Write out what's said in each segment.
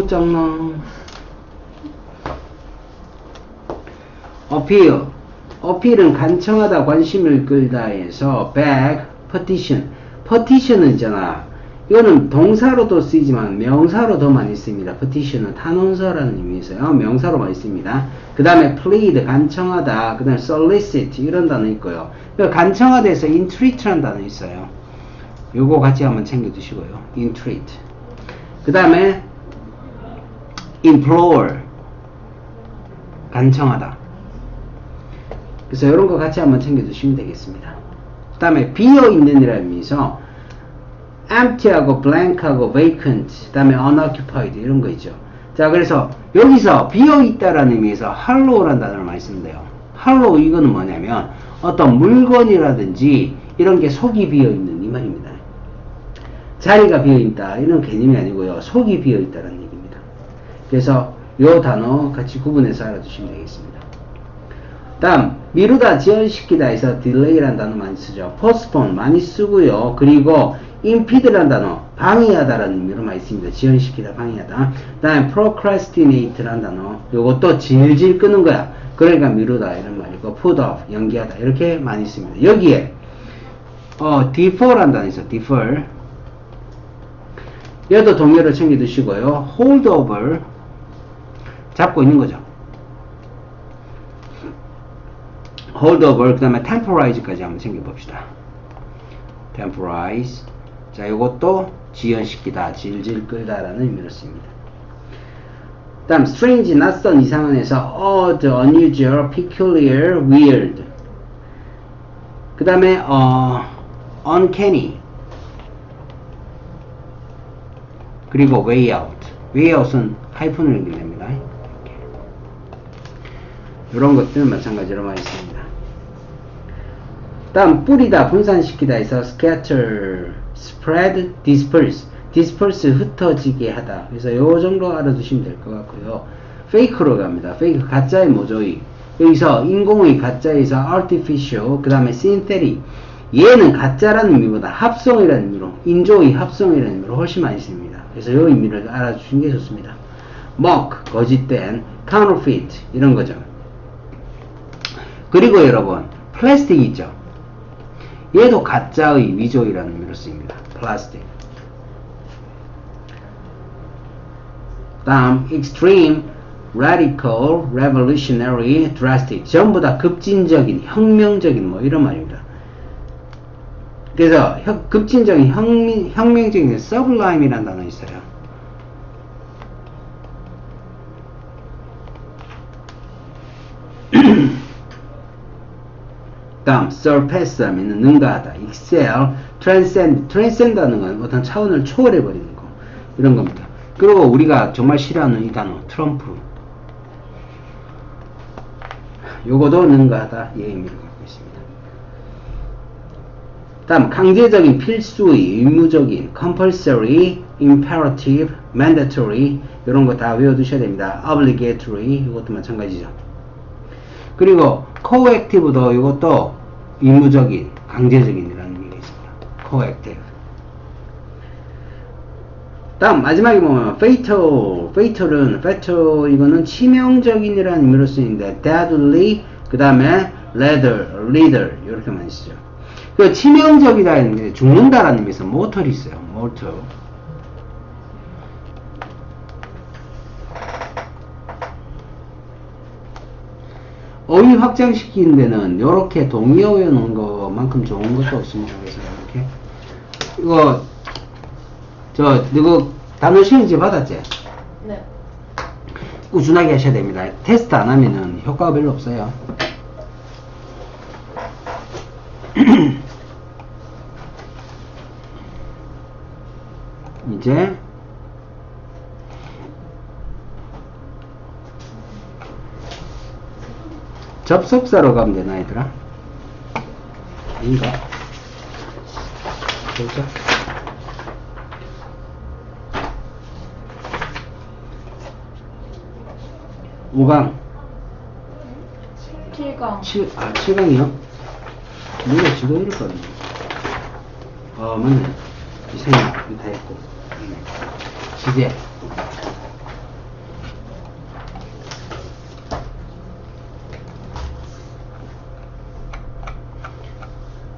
짱나. appeal은 간청하다, 관심을 끌다에서 beg, petition은 있잖아. 이거는 동사로도 쓰이지만 명사로 더 많이 씁니다. petition은 탄원서라는 의미 있어요. 명사로 많이 씁니다. 그 다음에 plead, 간청하다. 그 다음에 solicit, 이런 단어 있고요. 간청하다에서 entreat라는 단어 있어요. 요거 같이 한번 챙겨두시고요. entreat. 그 다음에 implore, 간청하다. 그래서 이런 거 같이 한번 챙겨두시면 되겠습니다. 그 다음에 비어있는 이라는 의미에서 empty하고 blank하고 vacant, 그 다음에 unoccupied 이런 거 있죠. 자, 그래서 여기서 비어있다라는 의미에서 hollow라는 단어를 많이 쓰는데요. hollow 이거는 뭐냐면 어떤 물건이라든지 이런 게 속이 비어있는 이 말입니다. 자리가 비어있다 이런 개념이 아니고요. 속이 비어있다라는 얘기입니다. 그래서 요 단어 같이 구분해서 알아두시면 되겠습니다. 다음 미루다, 지연시키다 해서 delay라는 단어 많이 쓰죠. postpone 많이 쓰고요. 그리고 impede라는 단어 방해하다라는 의미로 많이 씁니다. 지연시키다, 방해하다. 다음에 procrastinate라는 단어 요것도 질질 끄는 거야. 그러니까 미루다 이런 말이고 put off 연기하다 이렇게 많이 씁니다. 여기에 defer라는 단어 있어. defer 얘도 동요를 챙겨 두시고요. hold over 잡고 있는 거죠. hold over, 그 다음에 temporize까지 한번 챙겨봅시다. temporize. 자, 이것도 지연시키다, 질질 끌다라는 의미로 씁니다. 그 다음, strange, 낯선, 이상한 에서 odd, unusual, peculiar, weird. 그 다음에, uncanny. 그리고 way out. way out은 하이픈을 연결됩니다. 이런 것들은 마찬가지로 많이 씁니다. 다음 뿌리다, 분산시키다 해서 scatter, spread, disperse 흩어지게 하다. 그래서 요 정도 알아두시면 될 것 같고요. fake로 갑니다. fake 가짜의 모조이. 여기서 인공의 가짜에서 artificial, 그 다음에 synthetic. 얘는 가짜라는 의미보다 합성이라는 의미로, 인조의 합성이라는 의미로 훨씬 많이 씁니다. 그래서 요 의미를 알아주시는 게 좋습니다. mock, 거짓된, counterfeit 이런 거죠. 그리고 여러분 플라스틱 있죠. 얘도 가짜의 위조이라는 의미로 쓰입니다. 플라스틱. 다음 extreme, radical, revolutionary, drastic 전부 다 급진적인, 혁명적인 뭐 이런 말입니다. 그래서 급진적인, 혁명적인 sublime이라는 단어 있어요. 다음 surpass 하면 능가하다, excel, transcend하는 건 어떤 차원을 초월해버리는 거 이런 겁니다. 그리고 우리가 정말 싫어하는 이 단어 트럼프 요거도 능가하다 이 의미를 갖고 있습니다. 다음 강제적인, 필수의, 의무적인, compulsory, imperative, mandatory 이런 거 다 외워두셔야 됩니다. obligatory 이것도 마찬가지죠. 그리고 coactive도 이것도 의무적인, 강제적인이라는 의미가 있습니다. coactive. 다음 마지막에 보면 fatal은 이거는 치명적인이라는 의미로 쓰이는데 deadly, 그 다음에 leader 이렇게 많이 쓰죠. 그 치명적이다는 게 죽는다라는 의미에서 mortal이 있어요. mortal. 어휘 확장시키는 데는 이렇게 동의어 외우는 것만큼 좋은 것도 없습니다. 그래서 이렇게 이거 단어 시험지 받았지? 네. 꾸준하게 하셔야 됩니다. 테스트 안 하면은 효과가 별로 없어요. 이제 접속사로 가면 되나 얘들아? 아닌가? 보자. 5강 7강 7강이요? 누가 지도 이럴 거네. 맞네. 이생각 다 했고. 시제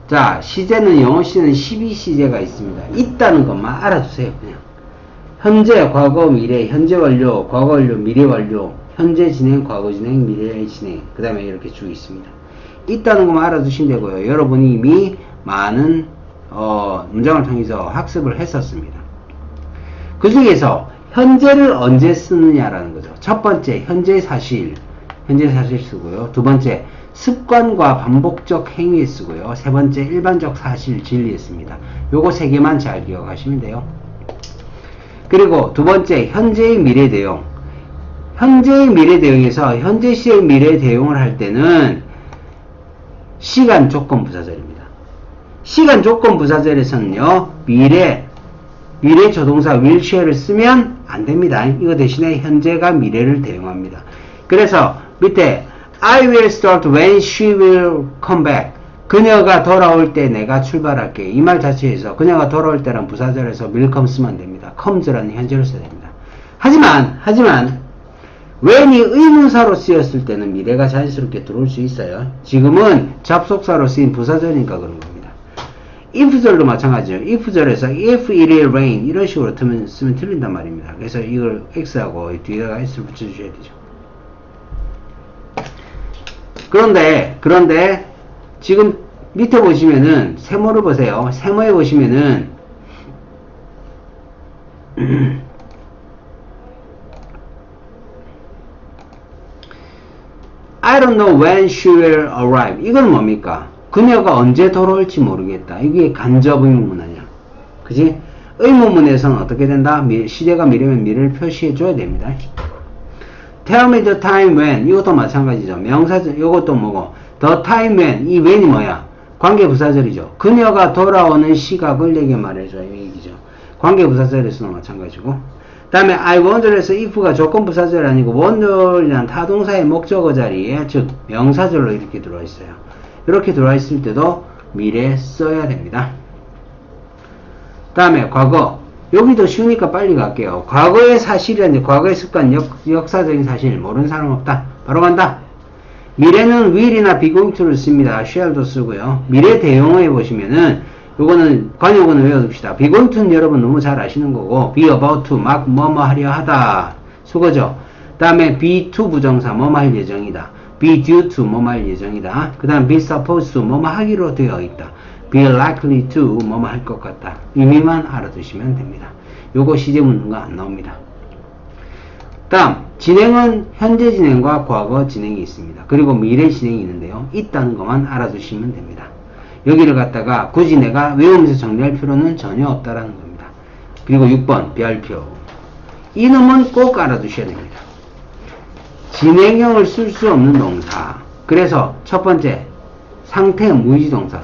자, 시제는 영어 시제는 12시제가 있습니다. 있다는 것만 알아두세요. 그냥 현재, 과거, 미래, 현재 완료, 과거 완료, 미래 완료, 현재 진행, 과거 진행, 미래 진행, 그 다음에 이렇게 쭉 있습니다. 있다는 것만 알아두시면 되고요. 여러분이 이미 많은 문장을 통해서 학습을 했었습니다. 그 중에서 현재를 언제 쓰느냐라는 거죠. 첫 번째, 현재 사실 쓰고요. 두 번째, 습관과 반복적 행위에 쓰고요. 세 번째, 일반적 사실, 진리에 씁니다. 요거 세 개만 잘 기억하시면 돼요. 그리고 두 번째, 현재의 미래 대용. 현재의 미래 대용에서 현재 시의 미래 대용을 할 때는 시간 조건 부사절입니다. 시간 조건 부사절에서는요, 미래 조동사 will share를 쓰면 안 됩니다. 이거 대신에 현재가 미래를 대용합니다. 그래서 밑에 I will start when she will come back. 그녀가 돌아올 때 내가 출발할게. 이 말 자체에서 그녀가 돌아올 때란 부사절에서 will come 쓰면 안 됩니다. comes라는 현재를 써야 됩니다. 하지만 when이 의문사로 쓰였을 때는 미래가 자연스럽게 들어올 수 있어요. 지금은 접속사로 쓰인 부사절이니까 그런 겁니다. if절도 마찬가지예요. if절에서 if it will rain 이런 식으로 쓰면 틀린단 말입니다. 그래서 이걸 x하고 뒤에다가 s를 붙여주셔야 되죠. 그런데 지금 밑에 보시면은 세모를 보세요. 세모에 보시면은 I don't know when she will arrive. 이건 뭡니까? 그녀가 언제 돌아올지 모르겠다. 이게 간접 의문문 아니야. 그지? 의문문에서는 어떻게 된다? 시제가 미래면 미래를 표시해 줘야 됩니다. Tell me the time when. 이것도 마찬가지죠. 명사절, 이것도 뭐고. The time when. 이 when이 뭐야? 관계부사절이죠. 그녀가 돌아오는 시각을 내게 말해줘. 이 얘기죠. 관계부사절에서는 마찬가지고. 그 다음에 I wonder에서 if가 조건부사절이 아니고 wonder이란 타동사의 목적어 자리에, 즉 명사절로 이렇게 들어와 있어요. 이렇게 들어와 있을 때도 미래 써야 됩니다. 그 다음에 과거. 여기도 쉬우니까 빨리 갈게요. 과거의 사실이란 과거의 습관, 역사적인 사실 모르는 사람 없다. 바로 간다. 미래는 will이나 be going to를 씁니다. shall도 쓰고요. 미래 대용어에 보시면은 요거는 관용어는 외워둡시다. be going to는 여러분 너무 잘 아시는 거고, be about to 막 뭐뭐 하려 하다 수거죠. 그 다음에 be to 부정사 뭐뭐 할 예정이다. be due to 뭐뭐 할 예정이다. 그 다음 be supposed to 뭐뭐 하기로 되어 있다. be likely to 뭐뭐 할 것 같다. 의미만 알아두시면 됩니다. 요거 시제 문제가 안 나옵니다. 다음 진행은 현재 진행과 과거 진행이 있습니다. 그리고 미래 진행이 있는데요. 있다는 것만 알아두시면 됩니다. 여기를 갖다가 굳이 내가 외우면서 정리할 필요는 전혀 없다라는 겁니다. 그리고 6번 별표. 이놈은 꼭 알아두셔야 됩니다. 진행형을 쓸 수 없는 동사. 그래서 첫 번째 상태 무의지동사.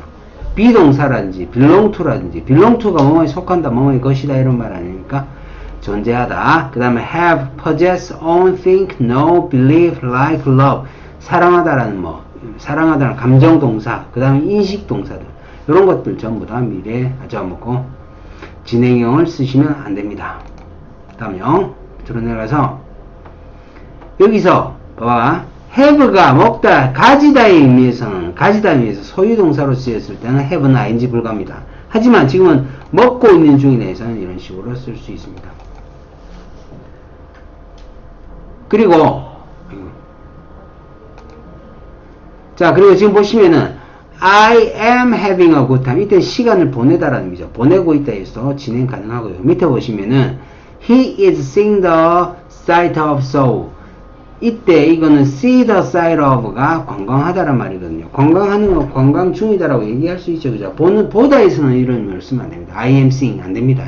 비동사라든지 belong to라든지 belong to가 뭐뭐에 속한다, 뭐뭐의 것이다 이런 말 아닙니까? 존재하다. 그 다음에 have, possess, own, think, know, believe, like, love. 사랑하다라는 사랑하다는 감정동사. 그 다음에 인식동사들. 이런 것들 전부 다 미래 뭐고 진행형을 쓰시면 안 됩니다. 다음요. 드러내가서 여기서 봐봐. have가 먹다, 가지다의 의미에서는 소유동사로 쓰였을 때는 have는 ing 불가합니다. 하지만 지금은 먹고 있는 중에 대해서는 이런 식으로 쓸 수 있습니다. 그리고 지금 보시면은 I am having a good time. 이때 시간을 보내다라는 의미죠. 보내고 있다 해서 진행 가능하고요. 밑에 보시면은 he is seeing the sight of soul. 이때 이거는 see the sight of가 관광하다란 말이거든요. 관광하는 거 관광 중이다라고 얘기할 수 있죠. 그죠? 보다에서는 이런 의미를 쓰면 안 됩니다. I am seeing 안 됩니다.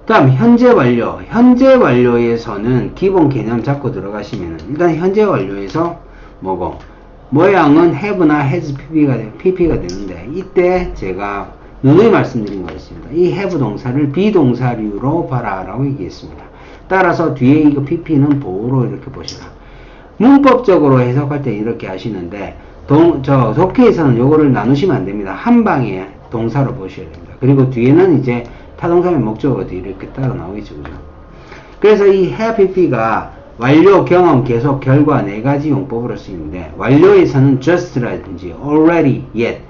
다음 현재 완료. 현재 완료에서는 기본 개념 잡고 들어가시면은 일단 현재 완료에서 뭐고 모양은 have나 has pp가 되는데 이때 제가 누누이 말씀드린 거 있습니다. 이 have 동사를 비동사류로 봐라 라고 얘기했습니다. 따라서 뒤에 이거 pp는 보호로 이렇게 보시라. 문법적으로 해석할 때 이렇게 하시는데 독해에서는 요거를 나누시면 안 됩니다. 한 방에 동사로 보셔야 됩니다. 그리고 뒤에는 이제 타동사의 목적어도 이렇게 따로 나오겠죠. 그죠? 그래서 이 have pp가 완료, 경험, 계속, 결과 네 가지 용법으로 쓰이는데 완료에서는 just라든지 already, yet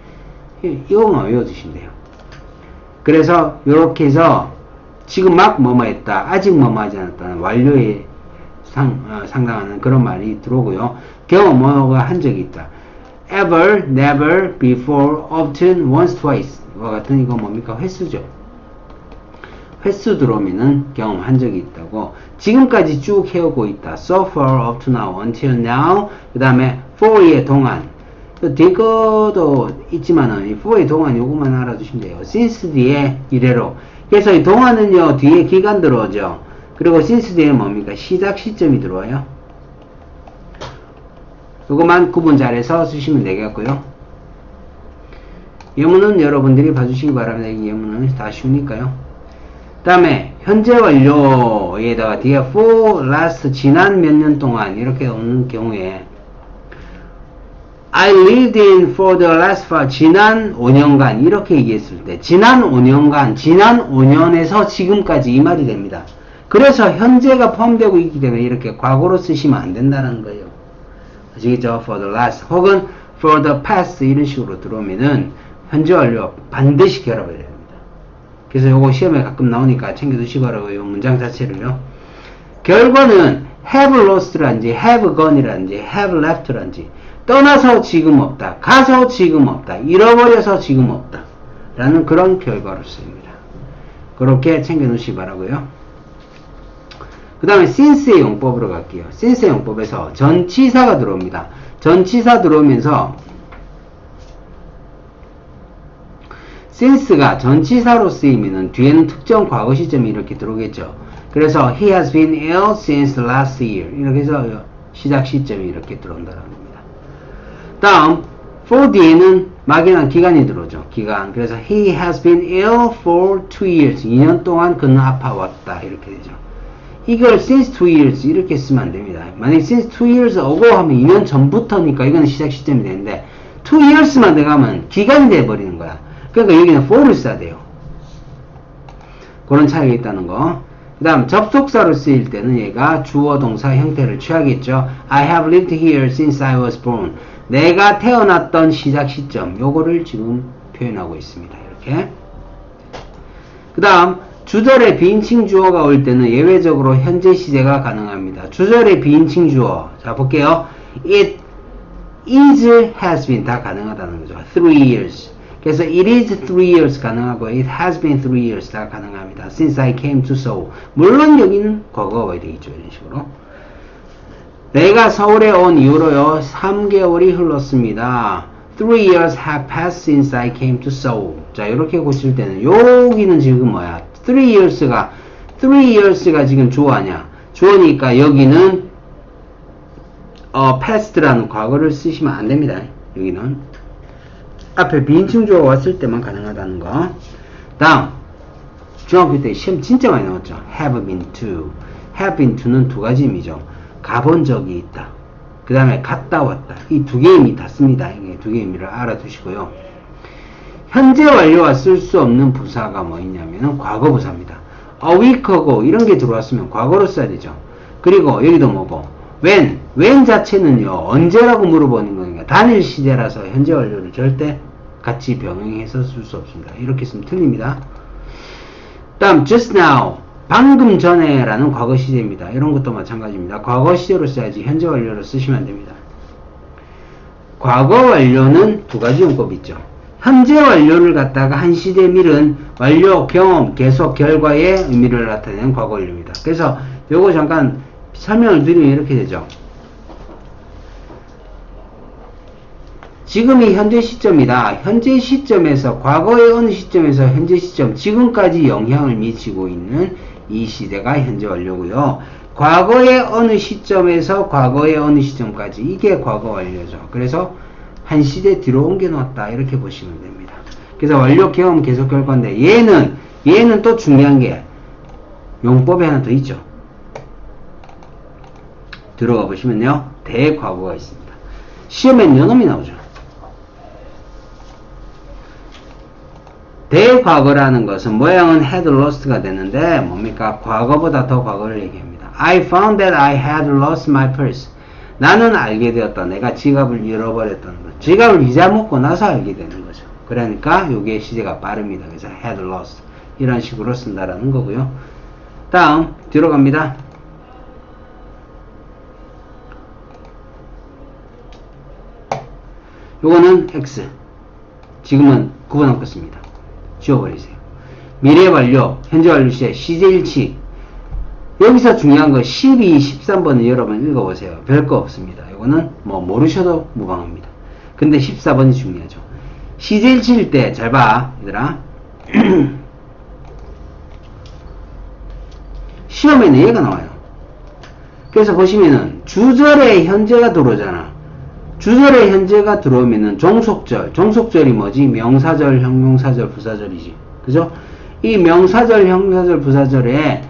이거만 외워두시면 돼요. 그래서 이렇게 해서 지금 막 뭐뭐 했다, 아직 뭐뭐 하지 않았다는 완료에 상당하는 그런 말이 들어오고요. 경험 뭐가 한 적이 있다. ever, never, before, often, once, twice 이와 같은 이거 뭡니까? 횟수죠. 횟수 들어오면은 경험한 적이 있다고. 지금까지 쭉 해오고 있다. so far, up to now, until now. 그 다음에 for의 동안. 뒤에 거도 있지만은 이 for의 동안 요것만 알아두시면 돼요. since 뒤에 이래로. 그래서 이 동안은요 뒤에 기간 들어오죠. 그리고 since 뒤에 뭡니까? 시작 시점이 들어와요. 요것만 구분 잘해서 쓰시면 되겠고요. 예문은 여러분들이 봐주시기 바랍니다. 이 예문은 다 쉬우니까요. 그 다음에 현재 완료에다가 뒤에 for last 지난 몇 년 동안 이렇게 오는 경우에 I lived in for the last 5 지난 5년간 이렇게 얘기했을 때 지난 5년간 지난 5년에서 지금까지 이 말이 됩니다. 그래서 현재가 포함되고 있기 때문에 이렇게 과거로 쓰시면 안 된다는 거예요. 아시겠죠? for the last 혹은 for the past 이런 식으로 들어오면은 현재 완료 반드시 결합해야 됩니다. 그래서 요거 시험에 가끔 나오니까 챙겨두시기 바라고요. 요 문장 자체를요. 결과는 have lost라든지 have gone이라든지 have left라든지 떠나서 지금 없다, 가서 지금 없다, 잃어버려서 지금 없다 라는 그런 결과로 쓰입니다. 그렇게 챙겨놓으시기 바라고요. 그 다음에 since의 용법으로 갈게요. since의 용법에서 전치사가 들어옵니다. 전치사 들어오면서 since가 전치사로 쓰이면은 뒤에는 특정 과거 시점이 이렇게 들어오겠죠. 그래서 he has been ill since last year 이렇게 해서 시작 시점이 이렇게 들어온다는 겁니다. 다음 for 뒤에는 막연한 기간이 들어오죠. 기간. 그래서 he has been ill for 2 years 2년 동안 그는 아파왔다 이렇게 되죠. 이걸 since 2 years 이렇게 쓰면 안 됩니다. 만약에 since 2 years ago 하면 2년 전부터니까 이건 시작 시점이 되는데 2 years만 들어가면 기간이 돼버리는 거야. 그러니까 여기는 for를 써야 돼요. 그런 차이가 있다는 거. 그 다음 접속사로 쓰일 때는 얘가 주어 동사 형태를 취하겠죠. I have lived here since I was born. 내가 태어났던 시작 시점 요거를 지금 표현하고 있습니다. 이렇게. 그 다음 주절에 비인칭 주어가 올 때는 예외적으로 현재 시제가 가능합니다. 주절에 비인칭 주어 자 볼게요. It is, has been 다 가능하다는 거죠. 3 years 그래서 it is 3 years 가능하고 it has been 3 years 다 가능합니다. Since I came to Seoul. 물론 여기는 과거가 와야 되겠죠. 이런 식으로. 내가 서울에 온 이후로요. 3개월이 흘렀습니다. 3 years have passed since I came to Seoul. 자 이렇게 고칠 때는 여기는 지금 뭐야. 3 years가 지금 주어냐. 주어니까 여기는 past라는 과거를 쓰시면 안 됩니다. 여기는. 앞에 비인칭 주어 왔을 때만 가능하다는 거. 다음 중학교 때 시험 진짜 많이 나왔죠. have been to. have been to는 두 가지 의미죠. 가본 적이 있다. 그 다음에 갔다 왔다. 이 두 개의 의미 다 씁니다. 이게 두 개의 의미를 알아두시고요. 현재 완료와 쓸 수 없는 부사가 뭐 있냐면은 과거 부사입니다. a week ago 이런 게 들어왔으면 과거로 써야 되죠. 그리고 여기도 뭐고 when 자체는요 언제라고 물어보는 거니까 단일 시제라서 현재 완료를 절대 같이 병행해서 쓸 수 없습니다. 이렇게 쓰면 틀립니다. 다음 just now 방금 전에 라는 과거 시제입니다. 이런 것도 마찬가지입니다. 과거 시제로 써야지 현재 완료로 쓰시면 안 됩니다. 과거 완료는 두 가지 용법이 있죠. 현재 완료를 갖다가 한 시대 밀은 완료, 경험, 계속, 결과의 의미를 나타내는 과거 완료입니다. 그래서 요거 잠깐 설명을 드리면 이렇게 되죠. 지금이 현재 시점이다. 현재 시점에서 과거의 어느 시점에서 현재 시점 지금까지 영향을 미치고 있는 이 시대가 현재 완료고요. 과거의 어느 시점에서 과거의 어느 시점까지 이게 과거 완료죠. 그래서 한 시대 뒤로 옮겨 놓았다 이렇게 보시면 됩니다. 그래서 완료, 경험, 계속, 결과인데 얘는 또 중요한 게 용법이 하나 더 있죠. 들어가 보시면요 대과거가 있습니다. 시험엔 요놈이 나오죠. 대과거라는 것은 모양은 had lost가 되는데 뭡니까? 과거보다 더 과거를 얘기합니다. I found that I had lost my purse. 나는 알게 되었다. 내가 지갑을 잃어버렸다는 거. 지갑을 잊어먹고 나서 알게 되는 거죠. 그러니까 요게 시제가 빠릅니다. 그래서 had lost 이런 식으로 쓴다라는 거고요. 다음 뒤로 갑니다. 요거는 X. 지금은 구분 없겠습니다. 지워버리세요. 미래 완료, 현재 완료 시제, 시제일치. 여기서 중요한 거 12, 13번은 여러분 읽어보세요. 별거 없습니다. 이거는 뭐 모르셔도 무방합니다. 근데 14번이 중요하죠. 시제일치일 때 잘 봐, 얘들아. 시험에는 얘가 나와요. 그래서 보시면은 주절에 현재가 들어오잖아. 주절에 현재가 들어오면은 종속절이 뭐지? 명사절, 형용사절, 부사절이지. 그죠? 이 명사절, 형용사절, 부사절에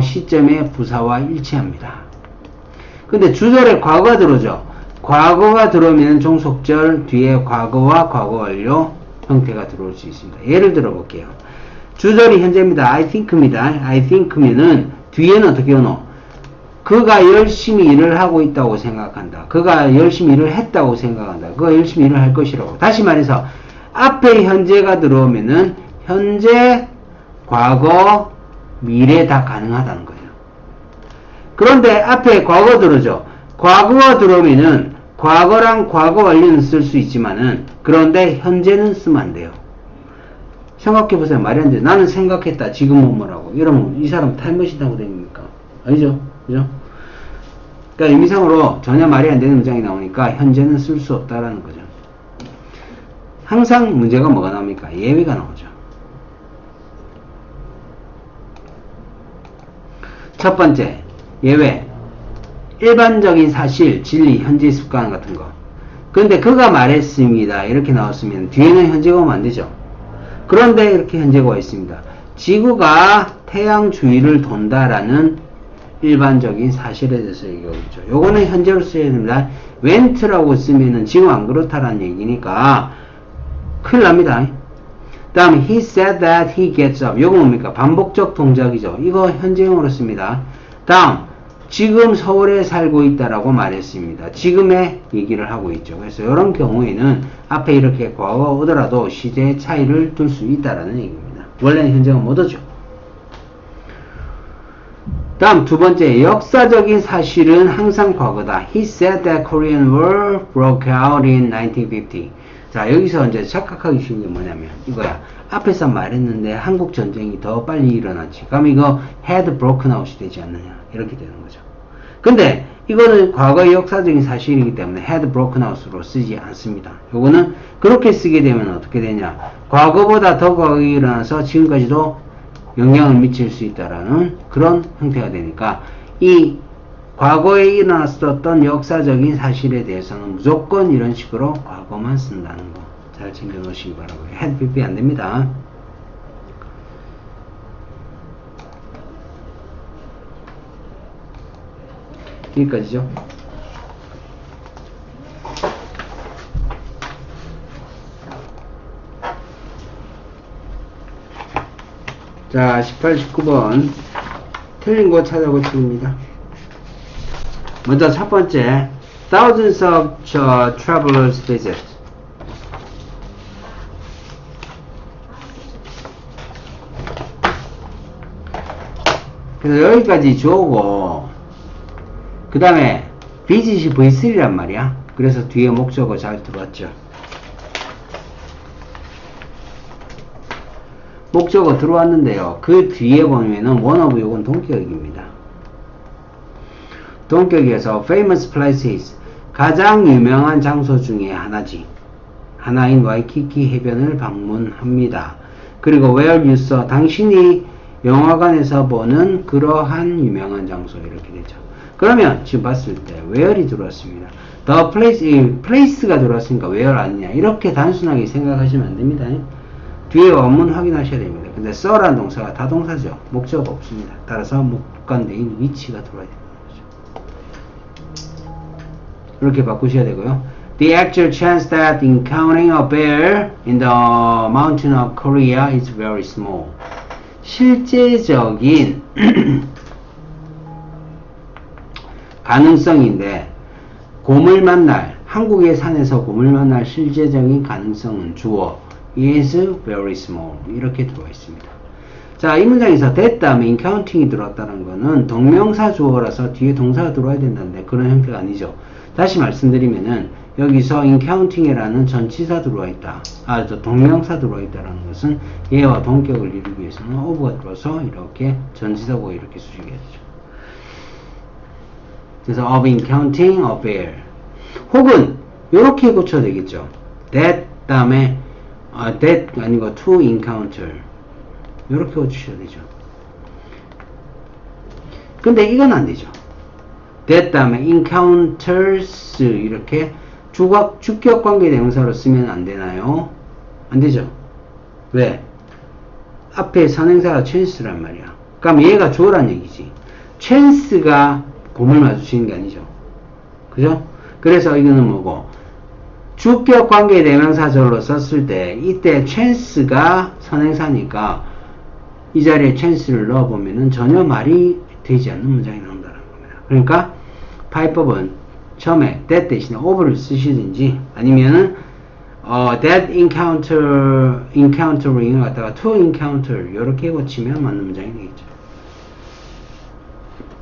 시점에 부사와 일치합니다. 근데 주절에 과거가 들어오죠. 과거가 들어오면 종속절 뒤에 과거와 과거 완료 형태가 들어올 수 있습니다. 예를 들어 볼게요. 주절이 현재입니다. I think입니다. I think면은 뒤에는 어떻게 오노? 그가 열심히 일을 하고 있다고 생각한다. 그가 열심히 일을 했다고 생각한다. 그가 열심히 일을 할 것이라고. 다시 말해서 앞에 현재가 들어오면은 현재, 과거, 미래 다 가능하다는 거예요. 그런데 앞에 과거 들어오죠. 과거가 들어오면은 과거랑 과거 완료는 쓸 수 있지만은 그런데 현재는 쓰면 안 돼요. 생각해보세요. 말이 안 돼. 나는 생각했다. 지금은 뭐라고. 이러면 이 사람 탈못이라고 됩니까? 아니죠? 그죠? 그러니까 의미상으로 전혀 말이 안 되는 문장이 나오니까 현재는 쓸 수 없다라는 거죠. 항상 문제가 뭐가 나옵니까? 예외가 나오죠. 첫 번째, 예외. 일반적인 사실, 진리, 현재 습관 같은 거. 그런데 그가 말했습니다. 이렇게 나왔으면 뒤에는 현재가 오면 안 되죠. 그런데 이렇게 현재가 와 있습니다. 지구가 태양 주위를 돈다라는 일반적인 사실에 대해서 얘기하고 있죠. 요거는 현재로 써야 됩니다. went라고 쓰면은 지금 안 그렇다라는 얘기니까 큰일 납니다. 다음 he said that he gets up. 요거 뭡니까? 반복적 동작이죠. 이거 현재형으로 씁니다. 다음 지금 서울에 살고 있다라고 말했습니다. 지금의 얘기를 하고 있죠. 그래서 이런 경우에는 앞에 이렇게 과거가 오더라도 시제의 차이를 둘 수 있다라는 얘기입니다. 원래는 현재가 못 오죠. 다음 두 번째, 역사적인 사실은 항상 과거다. He said that Korean War broke out in 1950. 자, 여기서 이제 착각하기 쉬운 게 뭐냐면 이거야. 앞에서 말했는데 한국 전쟁이 더 빨리 일어났지. 그럼 이거 had broken out이 되지 않느냐. 이렇게 되는 거죠. 근데 이거는 과거의 역사적인 사실이기 때문에 had broken out으로 쓰지 않습니다. 요거는 그렇게 쓰게 되면 어떻게 되냐. 과거보다 더 과거에 일어나서 지금까지도 영향을 미칠 수 있다라는 그런 형태가 되니까 이 과거에 일어났었던 역사적인 사실에 대해서는 무조건 이런 식으로 과거만 쓴다는 거 잘 챙겨 놓으시기 바라고요. had pp 안 됩니다. 여기까지죠. 자, 18, 19번 틀린 거 찾아보겠습니다. 먼저 첫 번째, thousands of travelers visit. 그래서 여기까지 주어고 그 다음에 visit이 V3란 말이야. 그래서 뒤에 목적어 잘 들어왔죠. 목적어 들어왔는데요. 그 뒤에 보면은 one of 요건 동격입니다. 동격에서 famous places 가장 유명한 장소 중에 하나지. 하나인 와이키키 해변을 방문합니다. 그리고 where you saw 당신이 영화관에서 보는 그러한 유명한 장소 이렇게 되죠. 그러면 지금 봤을 때 where이 들어왔습니다. the place가 들어왔으니까 where 아니냐 이렇게 단순하게 생각하시면 안 됩니다. 뒤에 원문 확인하셔야 됩니다. 근데 써라는 동사가 다동사죠. 목적어가 없습니다. 따라서 목관대인 위치가 들어와야 되는 거죠. 이렇게 바꾸셔야 되고요. The actual chance that encountering a bear in the mountain of Korea is very small. 실제적인 가능성인데 곰을 만날, 한국의 산에서 곰을 만날 실제적인 가능성은 주어 is very small 이렇게 들어와 있습니다. 자, 이 문장에서 that 다음에 encountering이 들어왔다는 거는 동명사 주어라서 뒤에 동사가 들어와야 된다는데 그런 형태가 아니죠. 다시 말씀드리면은 여기서 encountering이라는 전치사 들어와 있다. 동명사 들어와 있다는 것은 얘와 동격을 이루기 위해서는 of가 들어서 이렇게 전치사고 이렇게 수식해야죠. 그래서 of encountering a bear 혹은 이렇게 고쳐야 되겠죠. that 다음에 that 아니고 to encounter 이렇게 고치셔야 되죠. 근데 이건 안 되죠. that 다음에 encounters 이렇게 주격 관계 대명사로 쓰면 안 되나요? 안 되죠. 왜? 앞에 선행사가 chance란 말이야. 그럼 얘가 주어란 얘기지. chance가 곰을 마주치는 게 아니죠. 그죠? 그래서 이거는 뭐고? 주격 관계 대명사절로 썼을 때 이때 chance가 선행사니까 이 자리에 chance를 넣어보면은 전혀 말이 되지 않는 문장이 나온다는 겁니다. 그러니까 파이법은 처음에 that 대신에 of를 쓰시든지 아니면은 that encountering을 갖다가 to encounter 이렇게 고치면 맞는 문장이 되겠죠.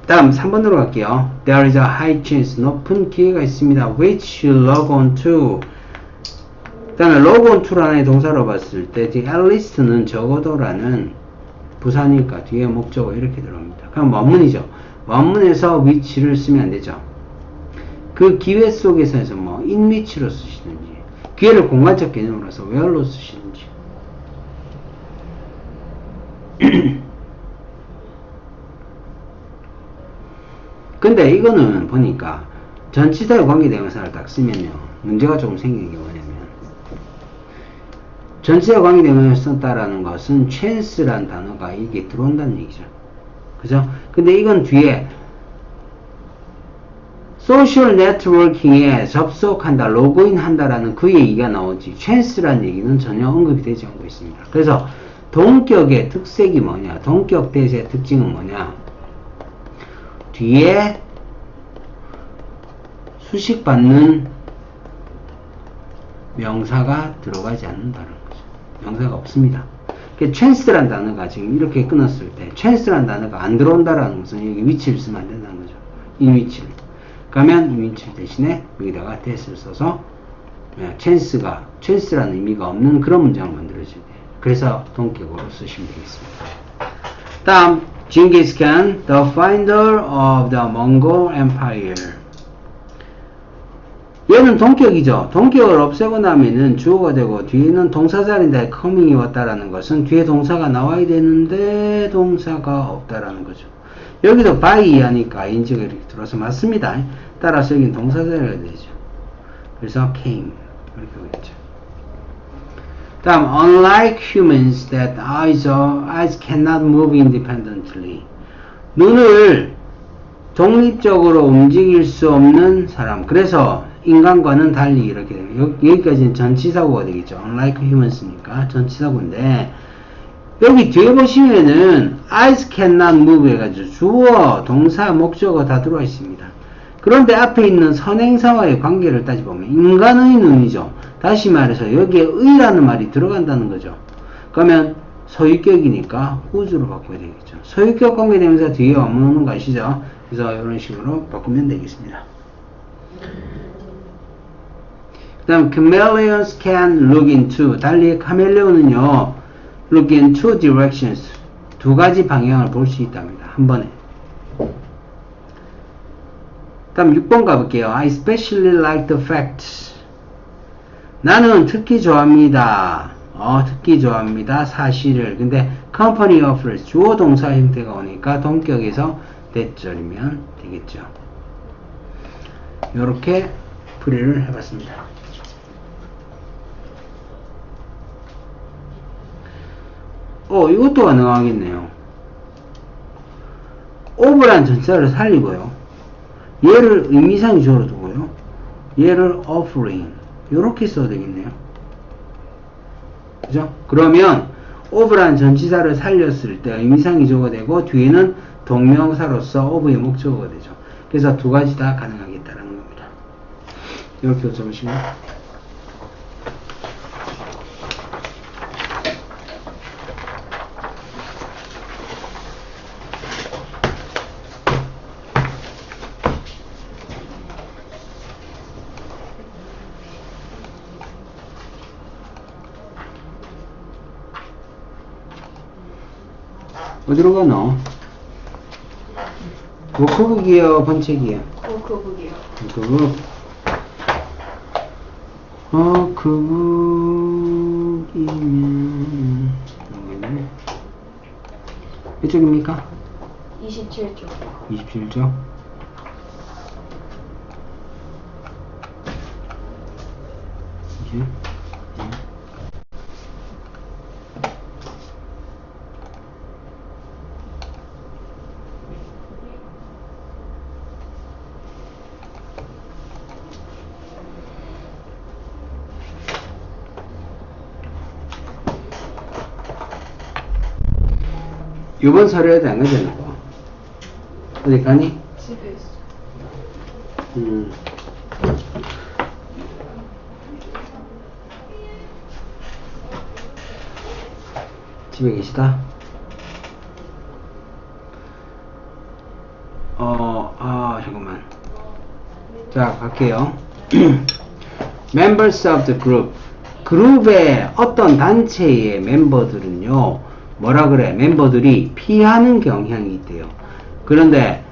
다음 3번으로 갈게요. There is a high chance 높은 기회가 있습니다. which you log on to 그 다음에 log on to라는 동사로 봤을 때 the at least는 적어도라는 부사니까 뒤에 목적어 이렇게 들어갑니다. 그럼 원문이죠. 원문에서 which를 쓰면 안 되죠. 그 기회 속에서 해서 뭐 in which로 쓰시든지 기회를 공간적 개념으로 해서 where로 쓰시든지 근데 이거는 보니까 전치사의 관계대명사를 딱 쓰면요 문제가 조금 생기는 게 뭐냐면 전치사 관계대명사를 썼다라는 것은 chance란 단어가 이게 들어온다는 얘기죠. 그죠? 근데 이건 뒤에 소셜 네트워킹에 접속한다, 로그인 한다라는 그 얘기가 나오지 chance란 얘기는 전혀 언급이 되지 않고 있습니다. 그래서 동격의 특색이 뭐냐, 동격 대세의 특징은 뭐냐, 뒤에 수식받는 명사가 들어가지 않는다는 거죠. 명사가 없습니다. chance란 단어가 지금 이렇게 끊었을 때 chance란 단어가 안 들어온다라는 것은 여기 위치를 쓰면 안 된다는 거죠. 이 위치를. 그러면 이 위치 대신에 여기다가 that을 써서 chance라는 의미가 없는 그런 문장을 만들어줘야 돼요. 그래서 동격으로 쓰시면 되겠습니다. 다음 Genghis Khan, the founder of the Mongol Empire. 얘는 동격이죠. 동격을 없애고 나면은 주어가 되고 뒤에는 동사자리인데 coming이 왔다라는 것은 뒤에 동사가 나와야 되는데 동사가 없다라는 거죠. 여기도 by 하니까 ing가 이렇게 들어서 맞습니다. 따라서 여기는 동사자리가 되죠. 그래서 came 이렇게 오겠죠. 다음 unlike humans that eyes cannot move independently. 눈을 독립적으로 움직일 수 없는 사람. 그래서 인간과는 달리 이렇게 돼요. 여기까지는 전치사고가 되겠죠. unlike humans니까 전치사고인데 여기 뒤에 보시면은 eyes cannot move 해가지고 주어, 동사, 목적어 다 들어와 있습니다. 그런데 앞에 있는 선행사와의 관계를 따져보면 인간의 눈이죠. 다시 말해서 여기에 의라는 말이 들어간다는 거죠. 그러면 소유격이니까 whose로 바꿔야 되겠죠. 소유격 관계대명사 뒤에 원문 오는 거 아시죠? 그래서 이런 식으로 바꾸면 되겠습니다. 그 다음 chameleons can look into 달리 카멜레온은요 look in two directions 두 가지 방향을 볼 수 있답니다. 한 번에. 다음 6번 가볼게요. I especially like the fact 나는 특히 좋아합니다. 특히 좋아합니다. 사실을. 근데 company offers 주어 동사 형태가 오니까 동격에서 대절이면 되겠죠. 이렇게 풀이를 해봤습니다. 이것도 가능하겠네요. over란 전치사를 살리고요. 얘를 의미상의 주어로 두고요. 얘를 offering 이렇게 써도 되겠네요. 그죠? 그러면 over란 전치사를 살렸을 때 의미상의 주어가 되고 뒤에는 동명사로서 of의 목적어가 되죠. 그래서 두 가지 다 가능하겠다라는 겁니다. 이렇게 적으시면 어디로 가노? 워크북이요, 번책이요? 워크북이요. 워크북. 워크북이면 몇 쪽입니까? 27쪽. 27쪽. 이제 이번 서류에도 안 가잖아. 어디 가니? 집에 있어. 집에 계시다? 잠깐만. 자, 갈게요. Members of the group. 그룹의 어떤 단체의 멤버들은요, 뭐라 그래? 멤버들이 피하는 경향이 있대요. 그런데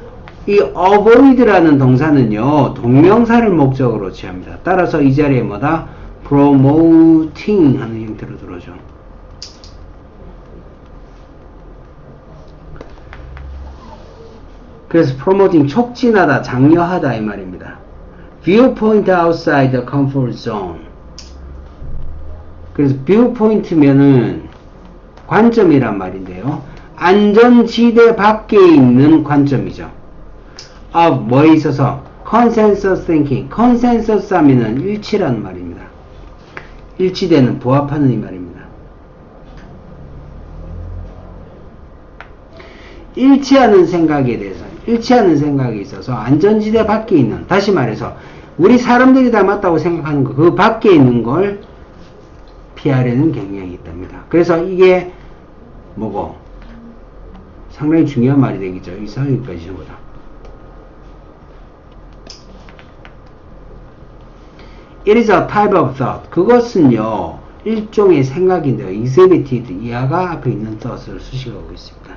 이 avoid라는 동사는요, 동명사를 목적으로 취합니다. 따라서 이 자리에 뭐다? promoting 하는 형태로 들어오죠. 그래서 promoting 촉진하다, 장려하다 이 말입니다. viewpoint outside the comfort zone. 그래서 viewpoint면은 관점이란 말인데요. 안전지대 밖에 있는 관점이죠. 뭐에 있어서? consensus thinking. consensus 하면은 일치라는 말입니다. 일치되는, 부합하는 이 말입니다. 일치하는 생각에 대해서, 일치하는 생각이 있어서 안전지대 밖에 있는, 다시 말해서 우리 사람들이 다 맞다고 생각하는 거, 그 밖에 있는 걸 피하려는 경향이 있답니다. 그래서 이게 뭐고? 상당히 중요한 말이 되겠죠. 여기서 여기까지 전부 다. It is a type of thought. 그것은요, 일종의 생각인데요. exhibited, 이하가 앞에 있는 thought을 수식하고 있습니다.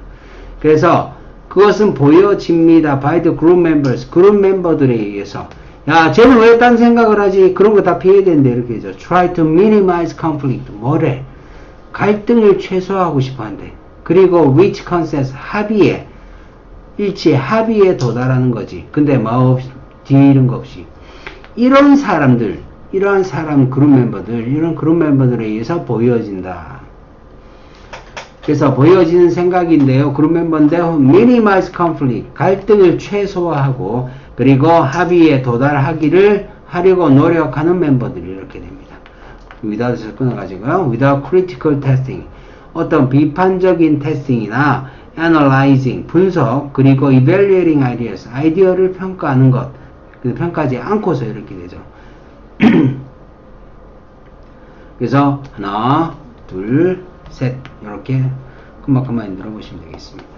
그래서 그것은 보여집니다. by the group members. 그룹 멤버들에 의해서. 야, 쟤는 왜 딴 생각을 하지? 그런 거 다 피해야 되는데, 이렇게 해서. try to minimize conflict. 뭐래? 갈등을 최소화하고 싶어 한대. 그리고 reach consensus. 합의에, 일치에, 합의에 도달하는 거지. 근데 뭐 없이, 뒤에 이런 거 없이. 이런 사람들, 이러한 사람, 그룹 멤버들, 이런 그룹 멤버들에 의해서 보여진다. 그래서 보여지는 생각인데요. 그룹 멤버인데 minimize conflict, 갈등을 최소화하고 그리고 합의에 도달하기를 하려고 노력하는 노력하는 이렇게 됩니다. without에서 끊어가지고요. without critical testing, 어떤 비판적인 테스팅이나 analyzing, 분석, 그리고 evaluating ideas, 아이디어를 평가하는 것, 평가하지 않고서 이렇게 되죠. 그래서 하나, 둘, 셋, 이렇게 금방금방 들어보시면 되겠습니다.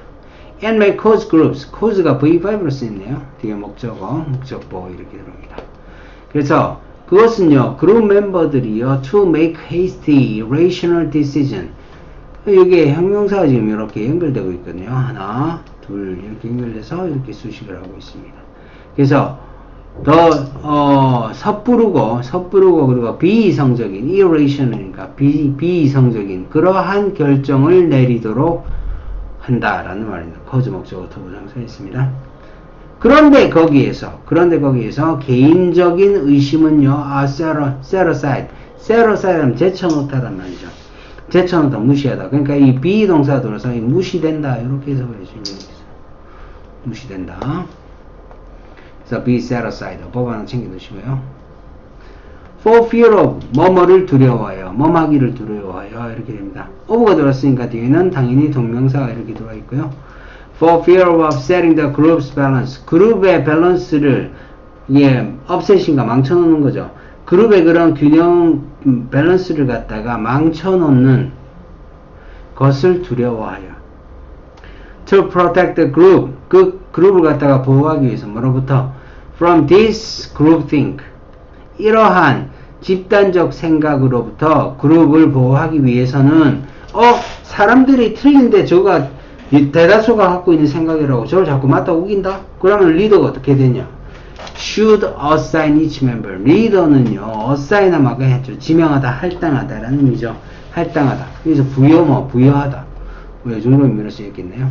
And may cause groups. cause가 V5로 쓰였네요. 뒤에 목적어, 목적보 이렇게 들어옵니다. 그래서 그것은요, 그룹 멤버들이요, to make hasty, irrational decision. 여기에 형용사가 지금 이렇게 연결되고 있거든요. 하나, 둘, 이렇게 연결돼서 이렇게 수식을 하고 있습니다. 그래서 더 섣부르고 그리고 비이성적인, irrational이니까 비이성적인 그러한 결정을 내리도록 한다라는 말입니다. cause 목적어 투부정사 있습니다. 그런데 거기에서 개인적인 의심은요, set aside 하면 제쳐놓다란 말이죠. 제쳐놓다, 무시하다. 그러니까 이 비동사 들어서 무시된다 이렇게 해석을 해주시면 됩니다. 무시된다. 그래서 be set aside. 법안은 챙겨두시고요. for fear of, 뭐뭐를 두려워해요. 뭐하기를 두려워해요. 이렇게 됩니다. of가 들어왔으니까 뒤에는 당연히 동명사가 이렇게 들어와 있고요. for fear of upsetting the group's balance. 그룹의 밸런스를 upset인가 망쳐놓는 거죠. 그룹의 그런 균형 밸런스를 갖다가 망쳐놓는 것을 두려워하여. To protect the group. 그 그룹을 갖다가 보호하기 위해서 뭐로부터? From this groupthink. 이러한 집단적 생각으로부터 그룹을 보호하기 위해서는 사람들이 틀린데 저가 대다수가 갖고 있는 생각이라고 저를 자꾸 맞다 우긴다? 그러면 리더가 어떻게 되냐? Should assign each member. 리더는요, assign하면 했죠. 지명하다, 할당하다라는 의미죠. 할당하다. 그래서 부여하다. 이 정도 의미로 쓰였겠네요.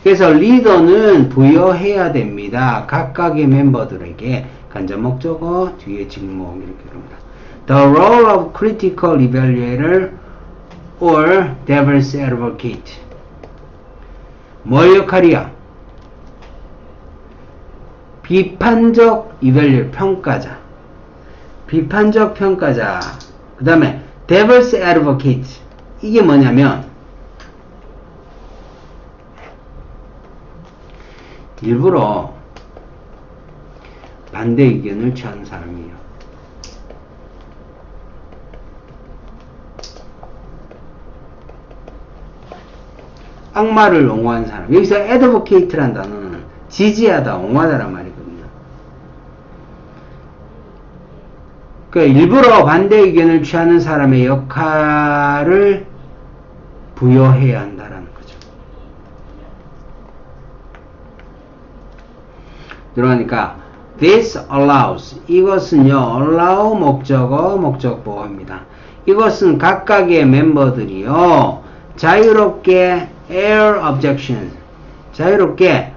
그래서 리더는 부여해야 됩니다. 각각의 멤버들에게 간접 목적어, 뒤에 직목 이렇게 그럽니다. The role of critical evaluator or devil's advocate. 뭘 역할이야? 비판적 evaluator, 평가자. 비판적 평가자. 그 다음에 devil's advocate. 이게 뭐냐면 일부러 반대 의견을 취하는 사람이에요. 악마를 옹호하는 사람. 여기서 advocate란 단어는 지지하다, 옹호하다란 말이거든요. 그러니까 일부러 반대 의견을 취하는 사람의 역할을 부여해야 한다라는 거죠. 들어가니까 this allows. 이것은요, allow 목적어, 목적보호입니다. 이것은 각각의 멤버들이요, 자유롭게 air objection. 자유롭게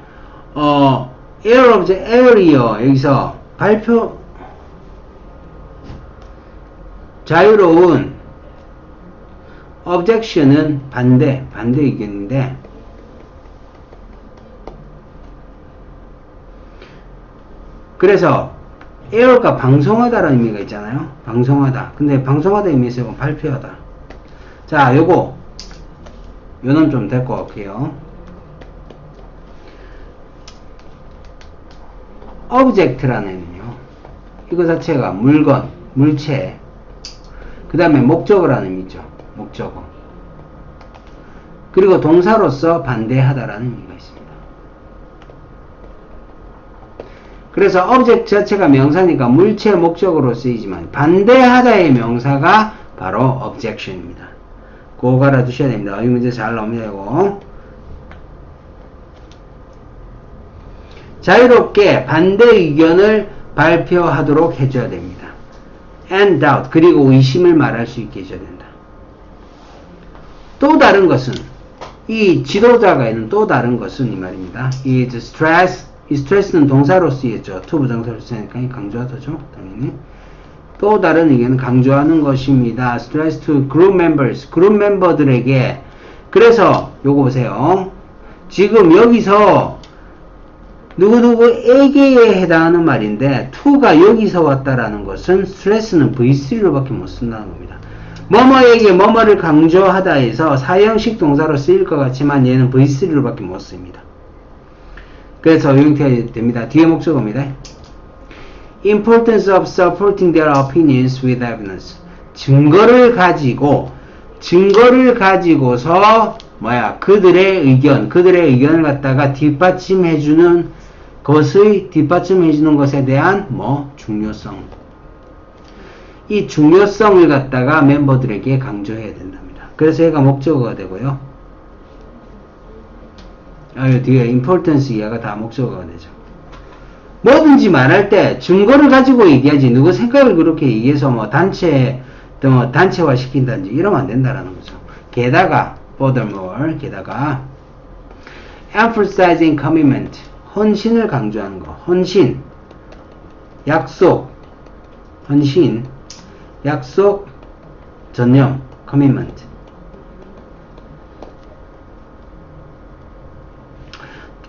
air이요. 여기서 자유로운 objection은 반대 의견인데 그래서 air가 방송하다라는 의미가 있잖아요. 방송하다. 근데 방송하다 의미에서 발표하다. 자, 요거 요놈 좀 될 것 같고요. object라는 의미요. 이거 자체가 물건, 물체. 그 다음에 목적어라는 의미죠. 목적어. 그리고 동사로서 반대하다라는 의미가 있습니다. 그래서 object 자체가 명사니까 물체 목적으로 쓰이지만 반대하다의 명사가 바로 objection입니다. 그거 알아두셔야 됩니다. 이 문제 잘 나옵니다. 이거. 자유롭게 반대 의견을 발표하도록 해줘야 됩니다. And doubt. 그리고 의심을 말할 수 있게 해줘야 된다. 또 다른 것은 이 지도자가 있는 또 다른 것은 이 말입니다. 이 stress. 이 스트레스는 동사로 쓰였죠. to 부정사로 쓰니까 강조하다죠. 당연히. 또 다른 의견은 강조하는 것입니다. stress to group members. 그룹 멤버들에게. 그래서 요거 보세요. 지금 여기서 누구누구에게에 해당하는 말인데 to가 여기서 왔다라는 것은 스트레스는 V3로 밖에 못 쓴다는 겁니다. 뭐뭐에게 뭐뭐를 강조하다 해서 사형식 동사로 쓰일 것 같지만 얘는 V3로 밖에 못 씁니다. 그래서 용태가 됩니다. 뒤에 목적어입니다. Importance of supporting their opinions with evidence. 증거를 가지고서 그들의 의견을 갖다가 뒷받침해주는 것에 대한 중요성. 이 중요성을 갖다가 멤버들에게 강조해야 된답니다. 그래서 얘가 목적어가 되고요. 뒤에 importance 이하가 다 목적어가 되죠. 뭐든지 말할 때 증거를 가지고 얘기하지 누구 생각을 그렇게 얘기해서 단체화 시킨다든지 이러면 안 된다라는 거죠. 게다가 furthermore 게다가 emphasizing commitment 헌신을 강조하는 거. 헌신 약속 전념 commitment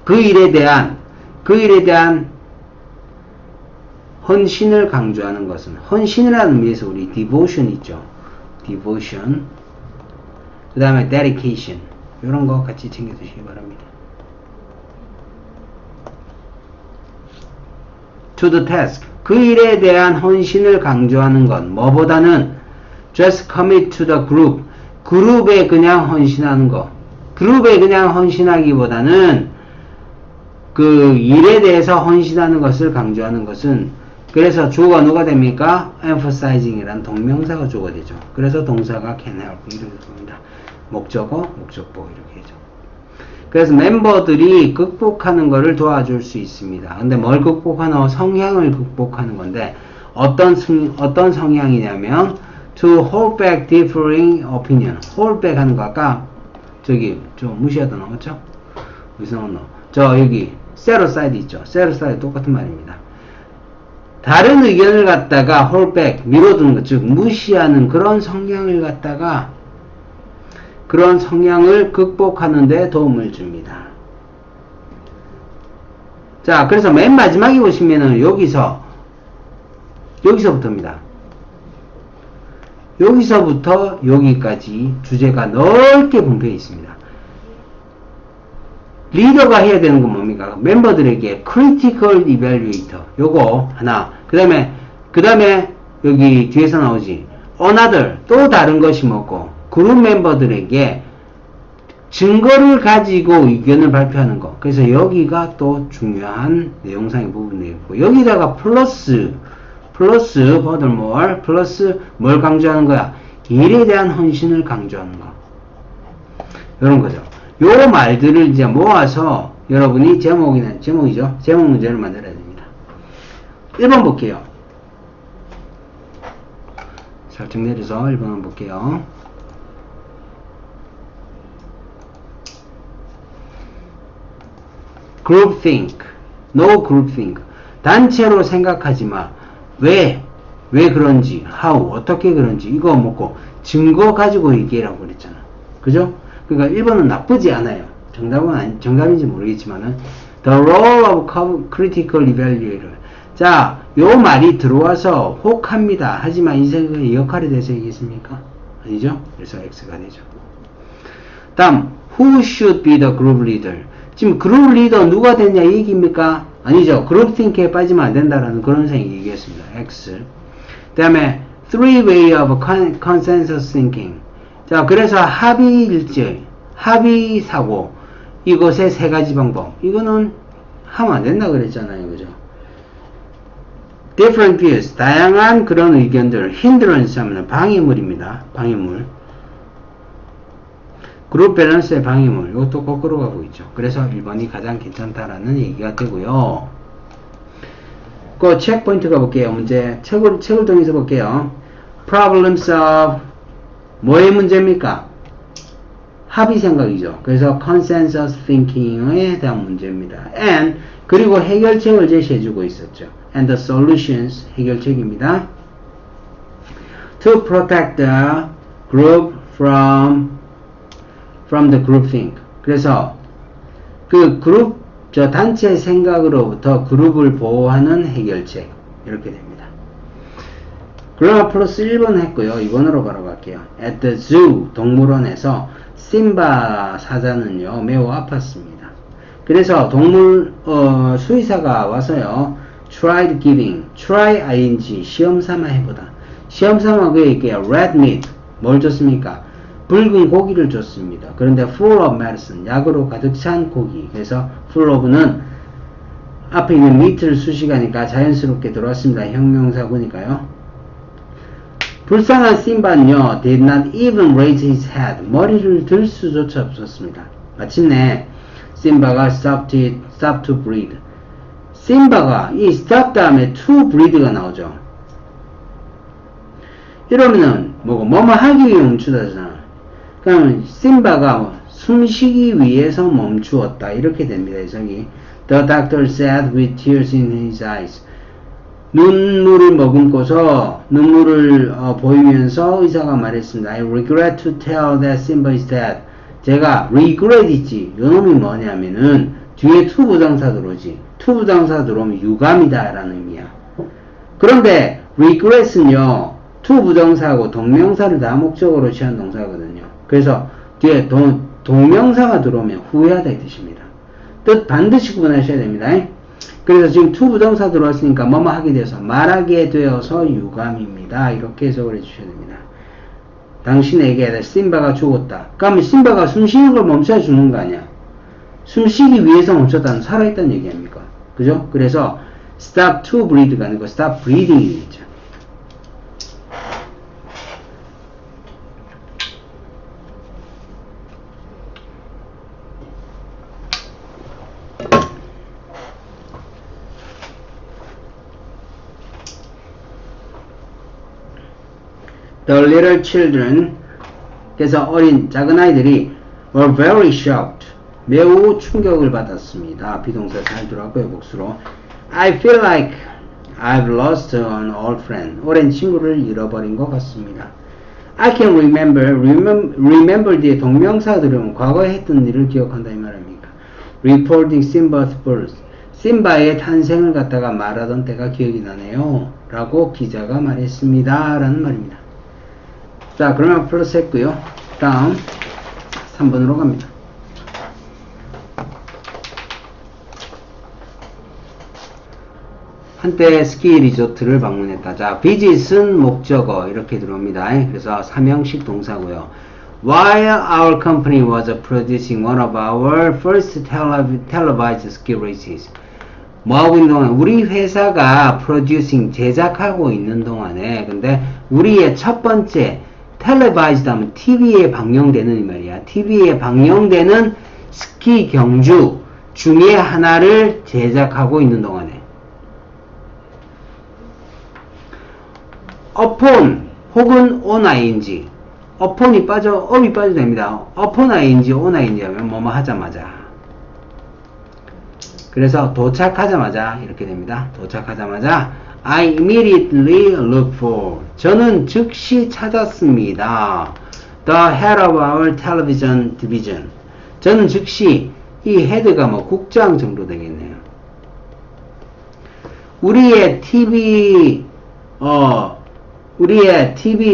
그 일에 대한 헌신을 강조하는 것은 헌신이라는 의미에서 우리 devotion 있죠. devotion 그 다음에 dedication 이런 거 같이 챙겨주시기 바랍니다. to the task. 그 일에 대한 헌신을 강조하는 것. 뭐보다는 just commit to the group. 그룹에 그냥 헌신하는 거. 그룹에 그냥 헌신하기보다는 그 일에 대해서 헌신하는 것을 강조하는 것은, 그래서 주어가 누가 됩니까? emphasizing이란 동명사가 주어가 되죠. 그래서 동사가 can help 이렇게 됩니다. 목적어, 목적보 이렇게 되죠. 그래서 멤버들이 극복하는 것을 도와줄 수 있습니다. 근데 뭘 극복하노? 성향을 극복하는 건데 어떤 성향이냐면 to hold back differing opinion. hold back 하는 거 아까 저기 좀 무시하다 나왔죠? 어디서 나왔노? 저 여기 set aside 있죠? set aside 똑같은 말입니다. 다른 의견을 갖다가 hold back, 미뤄두는 것, 즉 무시하는 그런 성향을 갖다가 그런 성향을 극복하는 데 도움을 줍니다. 자, 그래서 맨 마지막에 보시면은 여기서부터입니다. 여기서부터 여기까지 주제가 넓게 분포해 있습니다. 리더가 해야 되는 건 뭡니까? 멤버들에게 critical evaluator 요거 하나, 그 다음에 여기 뒤에서 나오지 another, 또 다른 것이 뭐고, 그룹 멤버들에게 증거를 가지고 의견을 발표하는 거. 그래서 여기가 또 중요한 내용상의 부분이고, 여기다가 플러스 furthermore, 플러스 뭘 강조하는 거야? 일에 대한 헌신을 강조하는 거. 이런 거죠. 요 말들을 이제 모아서 여러분이 제목이죠. 제목 문제를 만들어야 됩니다. 1번 볼게요. 살짝 내려서 1번 한번 볼게요. groupthink, no groupthink. 단체로 생각하지 마. 왜 그런지, how, 어떻게 그런지, 이거 먹고 증거 가지고 얘기하라고 그랬잖아. 그죠? 그러니까 1번은 나쁘지 않아요. 정답인지 모르겠지만은 the role of critical evaluator. 자, 요 말이 들어와서 혹합니다. 하지만 이 역할에 대해서 얘기했습니까? 아니죠? 그래서 X가 되죠. 다음, who should be the group leader? 지금 그룹 리더 누가 됐냐 이 얘기입니까? 아니죠. 그룹 띵크에 빠지면 안 된다라는 그런 생각 얘기했습니다. X. 그 다음에 three way of consensus thinking. 자, 그래서 합의일제, 합의사고, 이것의 세 가지 방법. 이거는 하면 안 된다 그랬잖아요. 그죠? different views, 다양한 그런 의견들, hindrance 하면 방해물입니다. 방해물. 그룹 밸런스의 방해물, 이것도 거꾸로 가고 있죠. 그래서 1번이 가장 괜찮다라는 얘기가 되고요. 그 체크 포인트 가볼게요. 문제 책을 통해서 볼게요. Problems of 뭐의 문제입니까? 합의 생각이죠. 그래서 consensus thinking에 대한 문제입니다. And 그리고 해결책을 제시해주고 있었죠. And the solutions 해결책입니다. To protect the group from the groupthink. 그래서 그 그룹 단체 생각으로부터 그룹을 보호하는 해결책 이렇게 됩니다. 그러나 플러스 1번 했고요. 2번으로 바로 갈게요. At the zoo 동물원에서 심바 사자는요 매우 아팠습니다. 그래서 동물 수의사가 와서요 try ing 시험 삼아 해보다. 시험 삼아 그에게 red meat 뭘 줬습니까? 붉은 고기를 줬습니다. 그런데 full of medicine, 약으로 가득 찬 고기. 그래서 full of는 앞에 있는 meat를 수식하니까 자연스럽게 들어왔습니다. 형용사구니까요. 불쌍한 심바는요, did not even raise his head. 머리를 들 수조차 없었습니다. 마침내 심바가 stop to breathe. 심바가 이 stop 다음에 to breathe가 나오죠. 이러면은 뭐뭐 하기 위해 멈추다잖아. 그러면 심바가 숨쉬기 위해서 멈추었다 이렇게 됩니다. 저기 The doctor said with tears in his eyes. 눈물을 머금고서 눈물을 보이면서 의사가 말했습니다. I regret to tell that Simba is dead. 제가 regret 있지. 요놈이 뭐냐면은 뒤에 to 부정사 들어오지. to 부정사 들어오면 유감이다 라는 의미야. 그런데 regret은요 to 부정사하고 동명사를 다 목적으로 취한 동사거든요. 그래서 뒤에 동명사가 들어오면 후회하다 이 뜻입니다. 뜻 반드시 구분하셔야 됩니다. 그래서 지금 to 부정사 들어왔으니까 뭐뭐 하게 돼서 말하게 되어서 유감입니다. 이렇게 해석을 해주셔야 됩니다. 당신에게 심바가 죽었다. 그러면 심바가 숨쉬는 걸 멈춰 주는 거 아니야. 숨쉬기 위해서 멈췄다는 살아있다는 얘기 아닙니까? 그죠? 그래서 stop to breathe가 아니고 stop breathing이겠죠. The little children, 그래서 어린 작은 아이들이 were very shocked, 매우 충격을 받았습니다. 비동사 잘 들어갔고요. 복수로 I feel like I've lost an old friend. 오랜 친구를 잃어버린 것 같습니다. I can remember 뒤에 동명사 들으면 과거에 했던 일을 기억한다 이 말입니까? Reporting Simba's birth. 심바의 탄생을 갖다가 말하던 때가 기억이 나네요. 라고 기자가 말했습니다. 라는 말입니다. 자, 그러면 플러스 했고요. 다음 3번으로 갑니다. 한때 스키 리조트를 방문했다. 자, visit은 목적어 이렇게 들어옵니다. 그래서 삼형식 동사고요. While our company was producing one of our first televised ski races. 뭐하고 있는 동안 우리 회사가 producing 제작하고 있는 동안에 근데 우리의 첫 번째 televised 하면 TV에 방영되는 이 말이야. TV에 방영되는 스키 경주 중에 하나를 제작하고 있는 동안에 upon 혹은 on ing upon이 빠져 up이 빠져도 됩니다. upon ing on ing 하면 뭐뭐 하자마자 그래서 도착하자마자 이렇게 됩니다. 도착하자마자 I immediately looked for 저는 즉시 찾았습니다. The head of our television division 저는 즉시 이 head가 뭐 국장 정도 되겠네요. 우리의 TV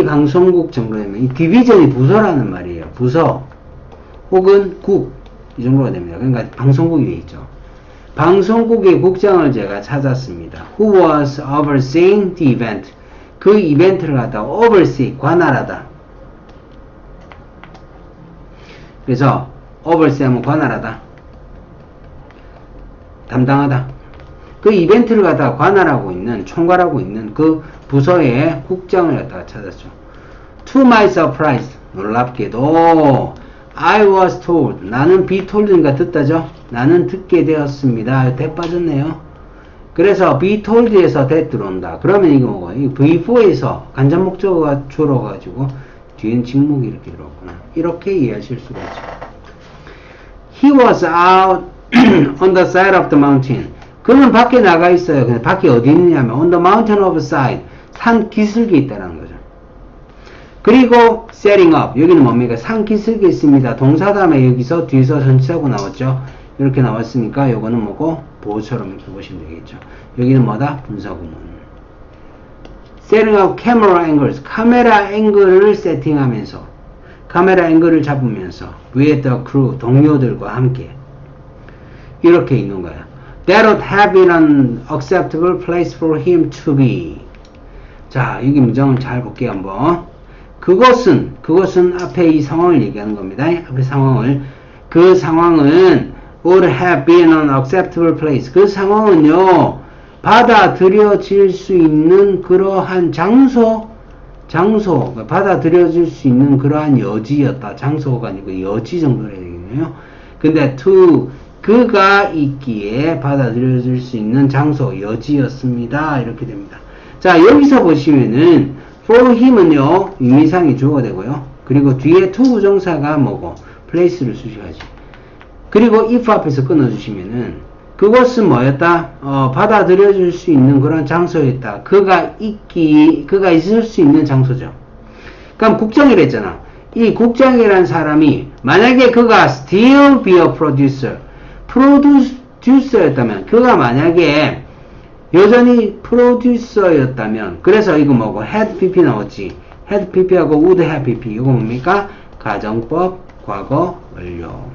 방송국 정도 되면 이 디비전이 부서라는 말이에요. 부서 혹은 국 이 정도가 됩니다. 그러니까 방송국이 되겠죠. 방송국의 국장을 제가 찾았습니다. Who was overseeing the event? 그 이벤트를 갖다가 oversee, 관할하다. 그래서 oversee 하면 관할하다. 담당하다. 그 이벤트를 갖다가 관할하고 있는, 총괄하고 있는 그 부서의 국장을 갖다가 찾았죠. To my surprise, 놀랍게도 I was told, 나는 be told니까 듣다죠. 나는 듣게 되었습니다. 대 빠졌네요. 그래서 be told에서 대 들어온다. 그러면 이거 뭐고? 이 V4에서 간접 목적어가 줄어가지고 뒤엔 직목이 이렇게 들어왔구나. 이렇게 이해하실 수가 있죠. He was out on the side of the mountain. 그는 밖에 나가 있어요. 근데 밖에 어디 있느냐면 on the mountain of side. 산 기슭에 있다는 거죠. 그리고 setting up. 여기는 뭡니까? 산 기슭에 있습니다. 동사 다음에 여기서 뒤에서 전치사고 나왔죠. 이렇게 나왔으니까 요거는 뭐고? 보호처럼 이렇게 보시면 되겠죠. 여기는 뭐다? 분사구문. setting up camera angles. 카메라 앵글을 세팅하면서 카메라 앵글을 잡으면서 with the crew. 동료들과 함께 이렇게 있는 거야. That would have been an acceptable place for him to be. 자, 여기 문장을 잘 볼게요, 한번. 그것은 앞에 이 상황을 얘기하는 겁니다. 앞에 상황을. 그 상황은 would have been an acceptable place. 그 상황은요, 받아들여질 수 있는 그러한 장소, 받아들여질 수 있는 그러한 여지였다. 장소가 아니고 여지 정도로 해야 되겠네요. 근데 그가 있기에 받아들여질 수 있는 장소, 여지였습니다. 이렇게 됩니다. 자, 여기서 보시면은 for him은요, 의미상이 주어가 되고요. 그리고 뒤에 to 부정사가 뭐고, place를 수식하지. 그리고 if 앞에서 끊어주시면은 그것은 뭐였다? 받아들여질 수 있는 그런 장소였다. 그가 있을 수 있는 장소죠. 그럼 국장이랬잖아. 이 국장이라는 사람이 만약에 그가 still be a producer였다면 그가 만약에 여전히 프로듀서였다면 그래서 이거 뭐고 had pp 나왔지. had pp하고 would have pp 이거 뭡니까? 가정법 과거 완료.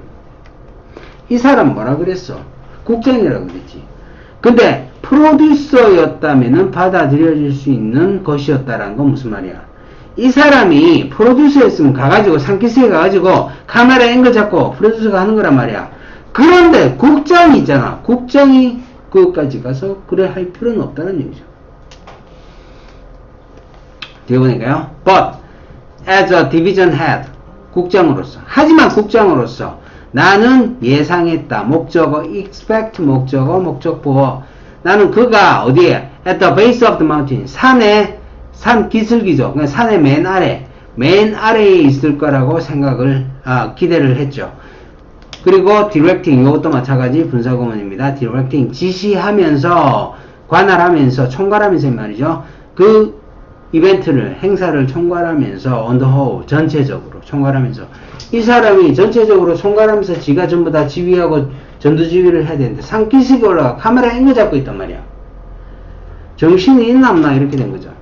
이 사람 뭐라 그랬어? 국장이라고 그랬지. 근데 프로듀서였다면은 받아들여질 수 있는 것이었다라는 건 무슨 말이야? 이 사람이 프로듀서였으면 가가지고 산기슭에 가가지고 카메라 앵글 잡고 프로듀서가 하는 거란 말이야. 그런데 국장이 있잖아. 국장이 그것까지 가서 그래 할 필요는 없다는 얘기죠. 뒤에 보니까요. But as a division head, 국장으로서. 하지만 국장으로서 나는 예상했다. 목적어 expect, 목적어 목적보어. 나는 그가 어디에? At the base of the mountain. 산 기슭이죠. 그러니까 산의 맨 아래에 있을 거라고 기대를 했죠. 그리고 directing, 이것도 마찬가지 분사구문입니다. directing, 지시하면서, 관할하면서, 총괄하면서 말이죠. 그 이벤트를, 행사를 총괄하면서, on the whole, 전체적으로 총괄하면서. 이 사람이 전체적으로 총괄하면서 지가 전부 다 지휘하고 전두지휘를 해야 되는데, 산기슭에 올라가 카메라 앵글 잡고 있단 말이야. 정신이 있나 없나 이렇게 된 거죠.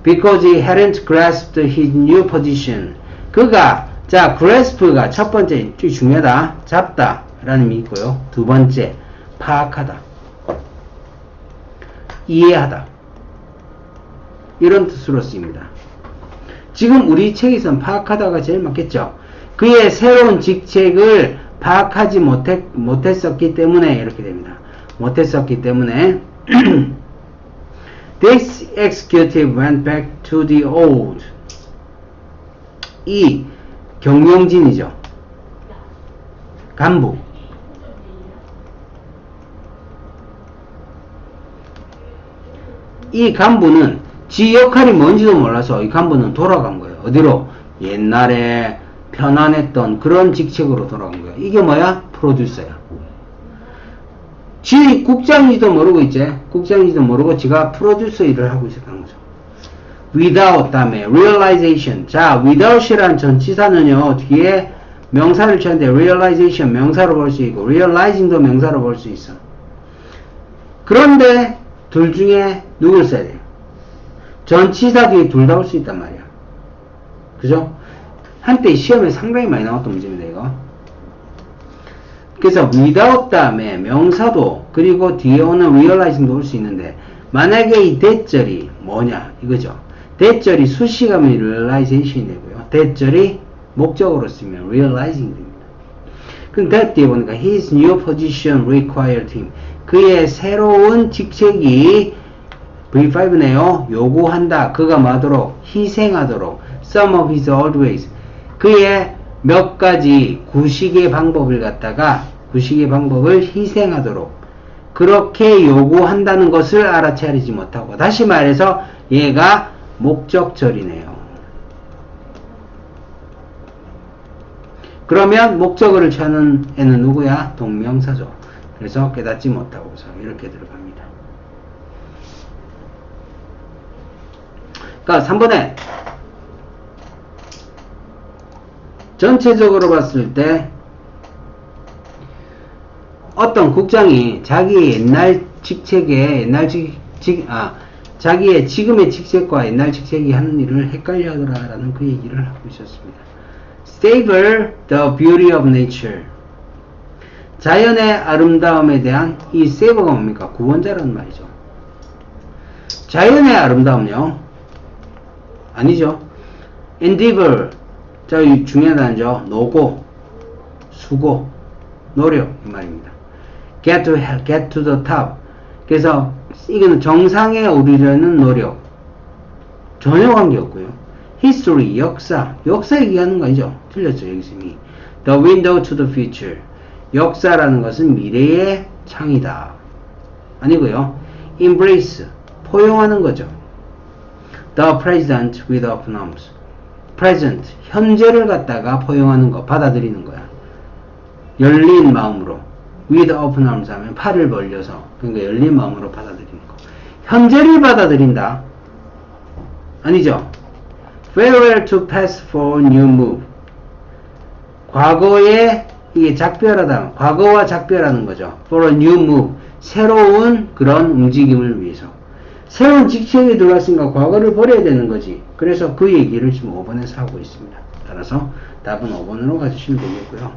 Because he hadn't grasped his new position. grasp가 첫 번째, 중요하다. 잡다. 라는 의미 있고요. 두 번째, 파악하다. 이해하다. 이런 뜻으로 쓰입니다. 지금 우리 책에서는 파악하다가 제일 맞겠죠. 그의 새로운 직책을 파악하지 못했었기 때문에 이렇게 됩니다. 못했었기 때문에 This executive went back to the old. 이 경영진이죠. 간부. 이 간부는 지 역할이 뭔지도 몰라서 이 간부는 돌아간 거예요. 어디로? 옛날에 편안했던 그런 직책으로 돌아간 거예요. 이게 뭐야? 프로듀서야. 지 국장인지도 모르고 있지. 국장인지도 모르고 지가 프로듀서 일을 하고 있었다는 거죠. without 다음에 realization. 자, without이란 전치사는요. 뒤에 명사를 쳤는데 realization 명사로 볼 수 있고 realizing도 명사로 볼 수 있어. 그런데 둘 중에 누굴 써야 돼요? 전치사 뒤에 둘 다 올 수 있단 말이야. 그죠? 한때 시험에 상당히 많이 나왔던 문제입니다, 이거. 그래서 without 다음에 명사도 그리고 뒤에 오는 realizing도 올 수 있는데 만약에 이 대절이 뭐냐 이거죠. 대절이 수식하면 realization이 되고요. 대절이 목적으로 쓰면 realizing 됩니다. 그럼 that 뒤에 보니까 his new position required him. 그의 새로운 직책이 V5네요. 요구한다. 그가 뭐하도록? 희생하도록. Some of his old ways. 그의 몇 가지 구식의 방법을 희생하도록 그렇게 요구한다는 것을 알아차리지 못하고, 다시 말해서 얘가 목적절이네요. 그러면 목적어를 취하는 애는 누구야? 동명사죠. 그래서 깨닫지 못하고서 이렇게 들어갑니다. 그러니까 3번에 전체적으로 봤을 때 어떤 국장이 자기의 옛날 직책에 자기의 지금의 직책과 옛날 직책이 하는 일을 헷갈려 하더라라는 그 얘기를 하고 있었습니다. Savor the beauty of nature. 자연의 아름다움에 대한 이 savor가 뭡니까? 구원자라는 말이죠. 자연의 아름다움요? 아니죠. endeavor. 자, 이 중요한 단어죠. 노고, 수고, 노력 이 말입니다. get to the top. 그래서 이거는 정상에 오르려는 노력. 전혀 관계없고요. history, 역사 얘기하는 거 아니죠? 틀렸죠, 여기서 이미. the window to the future. 역사라는 것은 미래의 창이다. 아니고요. embrace, 포용하는 거죠. the present with open arms. present, 현재를 갖다가 포용하는 거, 받아들이는 거야. 열린 마음으로. with open arms 하면 팔을 벌려서, 그러니까 열린 마음으로 받아들이는 거. 현재를 받아들인다. 아니죠. farewell to pass for new move. 과거에 이게 작별하다. 과거와 작별하는 거죠. for a new move. 새로운 그런 움직임을 위해서. 새로운 직책에 들어왔으니까 과거를 버려야 되는 거지. 그래서 그 얘기를 지금 5번에서 하고 있습니다. 따라서 답은 5번으로 가주시면 되겠고요.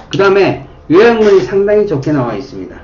그 다음에 요약문이 상당히 좋게 나와 있습니다.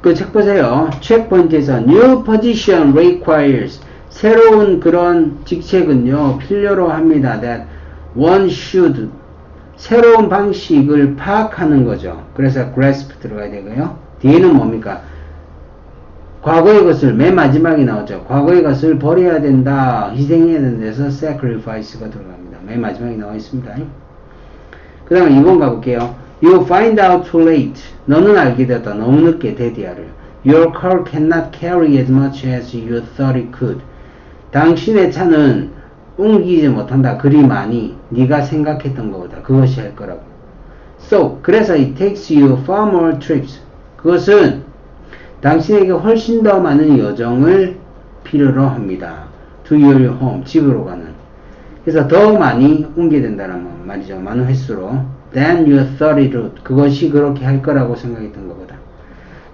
그 책 보세요. 체크포인트에서 New position requires 새로운 그런 직책은요 필요로 합니다. That one should 새로운 방식을 파악하는 거죠. 그래서 grasp 들어가야 되고요. 뒤에는 뭡니까? 과거의 것을 맨 마지막에 나오죠. 과거의 것을 버려야 된다, 희생해야 된다해서 sacrifice가 들어갑니다. 맨 마지막에 나와 있습니다. 그 다음에 2번 가볼게요. You find out too late. 너는 알게 되었다. 너무 늦게 데디아를. Your car cannot carry as much as you thought it could. 당신의 차는 옮기지 못한다. 그리 많이 네가 생각했던 것보다 그것이 할 거라고. So, 그래서 it takes you far more trips. 그것은 당신에게 훨씬 더 많은 여정을 필요로 합니다. To your home. 집으로 가는. 그래서 더 많이 옮겨야 된다는 말이죠. 많은 횟수로. Than you thought it would. 그것이 그렇게 할 거라고 생각했던 것보다.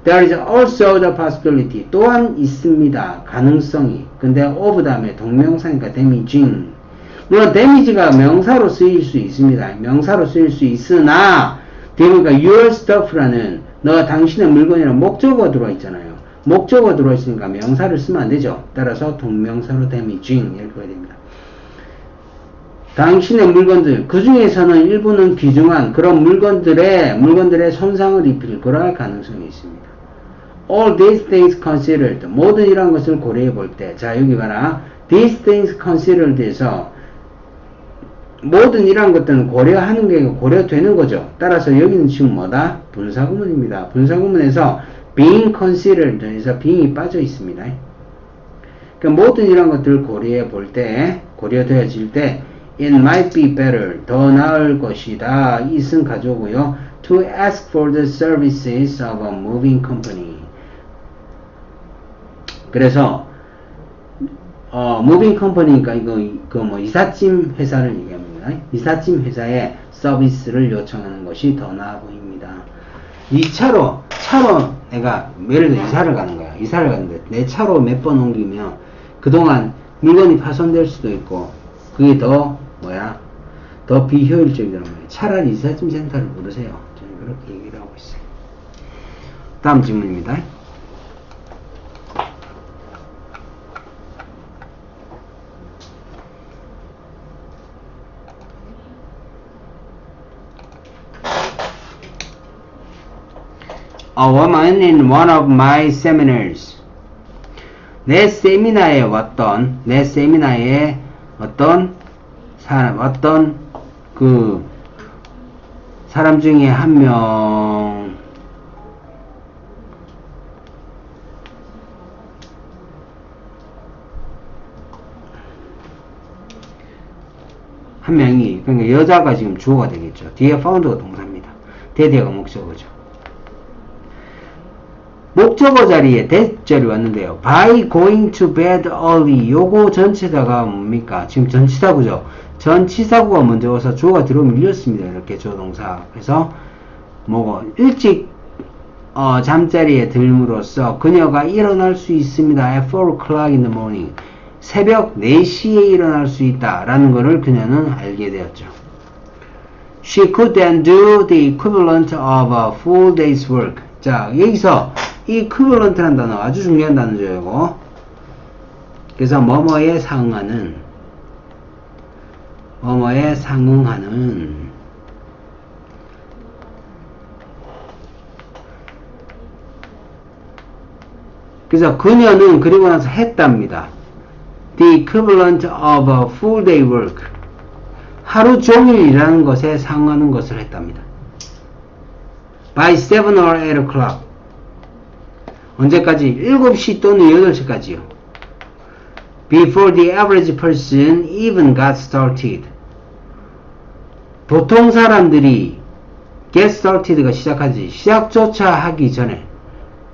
There is also the possibility. 또한 있습니다. 가능성이. 근데 of 다음에 동명사니까 damaging. 물론 damage가 명사로 쓰일 수 있습니다. 명사로 쓰일 수 있으나 그러니까 your stuff라는 너 당신의 물건이라는 목적어가 들어와 있잖아요. 목적어가 들어와 있으니까 명사를 쓰면 안 되죠. 따라서 동명사로 damaging 이렇게 해야 됩니다. 당신의 물건들, 그 중에서는 일부는 귀중한 그런 물건들의 손상을 입힐 그럴 가능성이 있습니다. All these things considered. 모든 이런 것을 고려해 볼 때. 자, 여기 봐라. These things considered에서 모든 이런 것들은 고려하는 게 고려되는 거죠. 따라서 여기는 지금 뭐다? 분사구문입니다. 분사구문에서 being considered에서 being이 빠져 있습니다. 그러니까 모든 이런 것들을 고려해 볼 때, 고려되어질 때 It might be better. 더 나을 것이다. it은 가져오고요. To ask for the services of a moving company. 그래서 moving company니까 이거 이삿짐 회사를 얘기합니다. 이삿짐 회사에 서비스를 요청하는 것이 더 나아 보입니다. 차로 내가 예를 들어 이사를 가는 거야. 이사를 가는데 내 차로 몇 번 옮기면 그동안 물건이 파손될 수도 있고 그게 더 비효율적이라는 거예요. 차라리 이삿짐 센터를 부르세요. 저는 그렇게 얘기를 하고 있어요. 다음 질문입니다. A woman in one of my seminars. 내 세미나에 어떤 사람 중에 한 명이, 그러니까 여자가 지금 주어가 되겠죠. 뒤에 found가 동사입니다. 대대가 목적어죠. 목적어 자리에 대절이 왔는데요. By going to bed early. 요거 전치사가 뭡니까? 지금 전치사구죠. 전치사구가 먼저 와서 주어가 뒤로 밀렸습니다. 이렇게 조동사. 그래서 일찍 잠자리에 들므로써 그녀가 일어날 수 있습니다. At 4 o'clock in the morning. 새벽 4시에 일어날 수 있다. 라는 것을 그녀는 알게 되었죠. She could then do the equivalent of a full day's work. 자, 여기서 equivalent라는 단어 아주 중요한 단어죠. 이거. 그래서 뭐뭐에 상응하는 그래서 그녀는 그리고 나서 했답니다. The equivalent of a full day work. 하루 종일 일하는 것에 상응하는 것을 했답니다. By 7 or 8 o'clock. 언제까지? 7시 또는 8시까지요. Before the average person even got started. 보통 사람들이 get started가 시작하지. 시작조차 하기 전에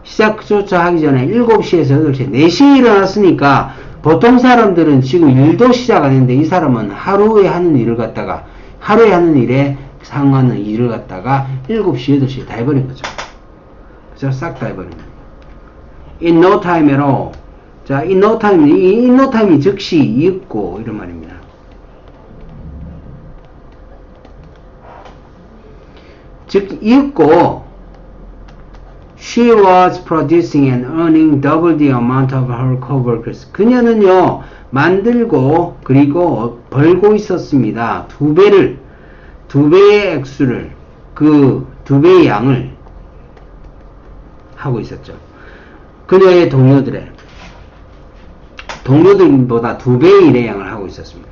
7시에서 8시, 4시에 일어났으니까 보통 사람들은 지금 일도 시작 안 했는데 이 사람은 하루에 하는 일에 상하는 일을 갖다가 7시, 8시에 다 해버린 거죠. 그죠? 싹 다 해버린 거예요. In no time at all. 자, in no time이 즉시 있고 이런 말입니다. 즉, 있고 She was producing and earning double the amount of her coworkers. 그녀는요, 만들고 그리고 벌고 있었습니다. 두 배의 액수를, 그 두 배의 양을 하고 있었죠. 그녀의 동료들보다 두 배의 일의 양을 하고 있었습니다.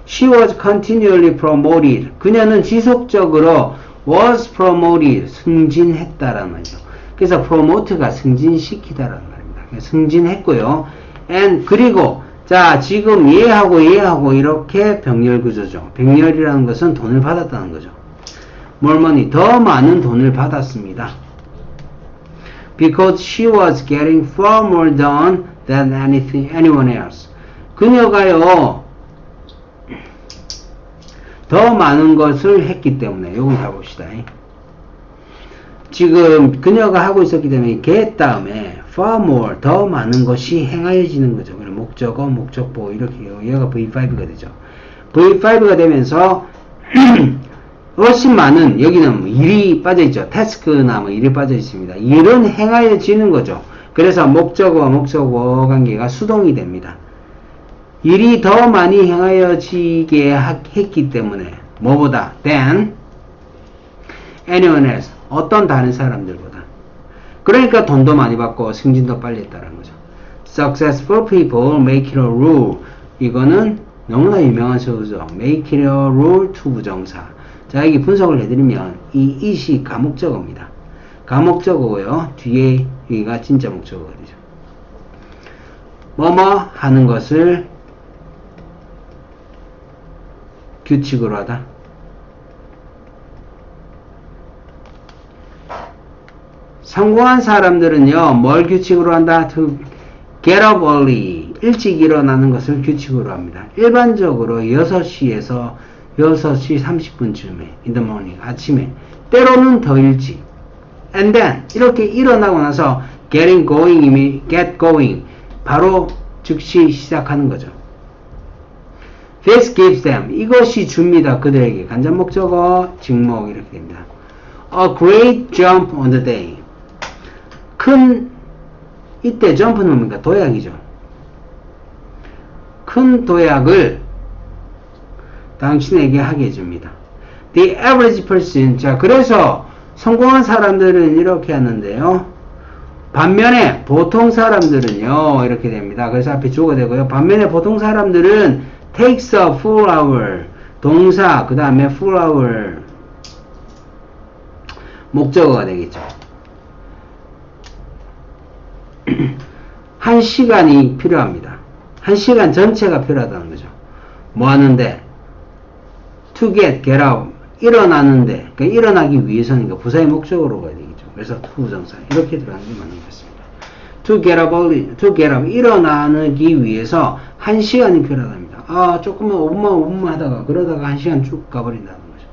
She was continually promoted. 그녀는 지속적으로 was promoted, 승진했다라는 말이죠. 그래서 promote가 승진시키다라는 말입니다. 승진했고요. and 그리고 자, 지금 얘하고 이렇게 병렬 구조죠. 병렬이라는 것은 돈을 받았다는 거죠. more money, 더 많은 돈을 받았습니다. Because she was getting far more done than anyone else. 그녀가요, 더 많은 것을 했기 때문에, 요거 잡읍시다. 지금 그녀가 하고 있었기 때문에 get 다음에 far more, 더 많은 것이 행하여지는 거죠. 그럼 목적어, 목적보 이렇게 얘가 V5가 되죠. V5가 되면서 훨씬 많은, 여기는 일이 빠져있죠. task나 일이 빠져있습니다. 일은 행하여지는 거죠. 그래서 목적어와 목적어 관계가 수동이 됩니다. 일이 더 많이 행하여지게 했기 때문에 뭐보다 than anyone else, 어떤 다른 사람들보다. 그러니까 돈도 많이 받고 승진도 빨리 했다는 거죠. Successful people make it a rule. 이거는 너무나 유명한 소리죠. make it a rule to 부정사. 자, 여기 분석을 해드리면 이 it이 가목적어입니다. 가목적어고요. 뒤에 여기가 진짜 목적어가 되죠. 뭐뭐 하는 것을 규칙으로 하다. 성공한 사람들은요, 뭘 규칙으로 한다? To get up early. 일찍 일어나는 것을 규칙으로 합니다. 일반적으로 6시에서 6시 30분쯤에, in the morning, 아침에, 때로는 더 일찍. And then, 이렇게 일어나고 나서, get going, 바로 즉시 시작하는 거죠. This gives them, 이것이 줍니다. 그들에게. 간접목적어, 직목, 이렇게 됩니다. A great jump on the day. 이때 점프는 뭡니까? 도약이죠. 큰 도약을 당신에게 하게 해줍니다. The average person. 자, 그래서 성공한 사람들은 이렇게 하는데요. 반면에 보통 사람들은요, 이렇게 됩니다. 그래서 앞에 주어가 되고요. 반면에 보통 사람들은 takes a full hour. 동사, 그 다음에 full hour. 목적어가 되겠죠. 1시간이 필요합니다. 1시간 전체가 필요하다는 거죠. 뭐 하는데? To get up. 일어나는데, 그러니까 일어나기 위해서니까 부사의 목적으로 가야 되겠죠. 그래서 to 부정사. 이렇게 들어가는 게 맞는 것 같습니다. To get up. 일어나기 위해서 1시간이 필요하답니다. 아, 조금만 5분만 하다가, 그러다가 1시간 쭉 가버린다는 거죠.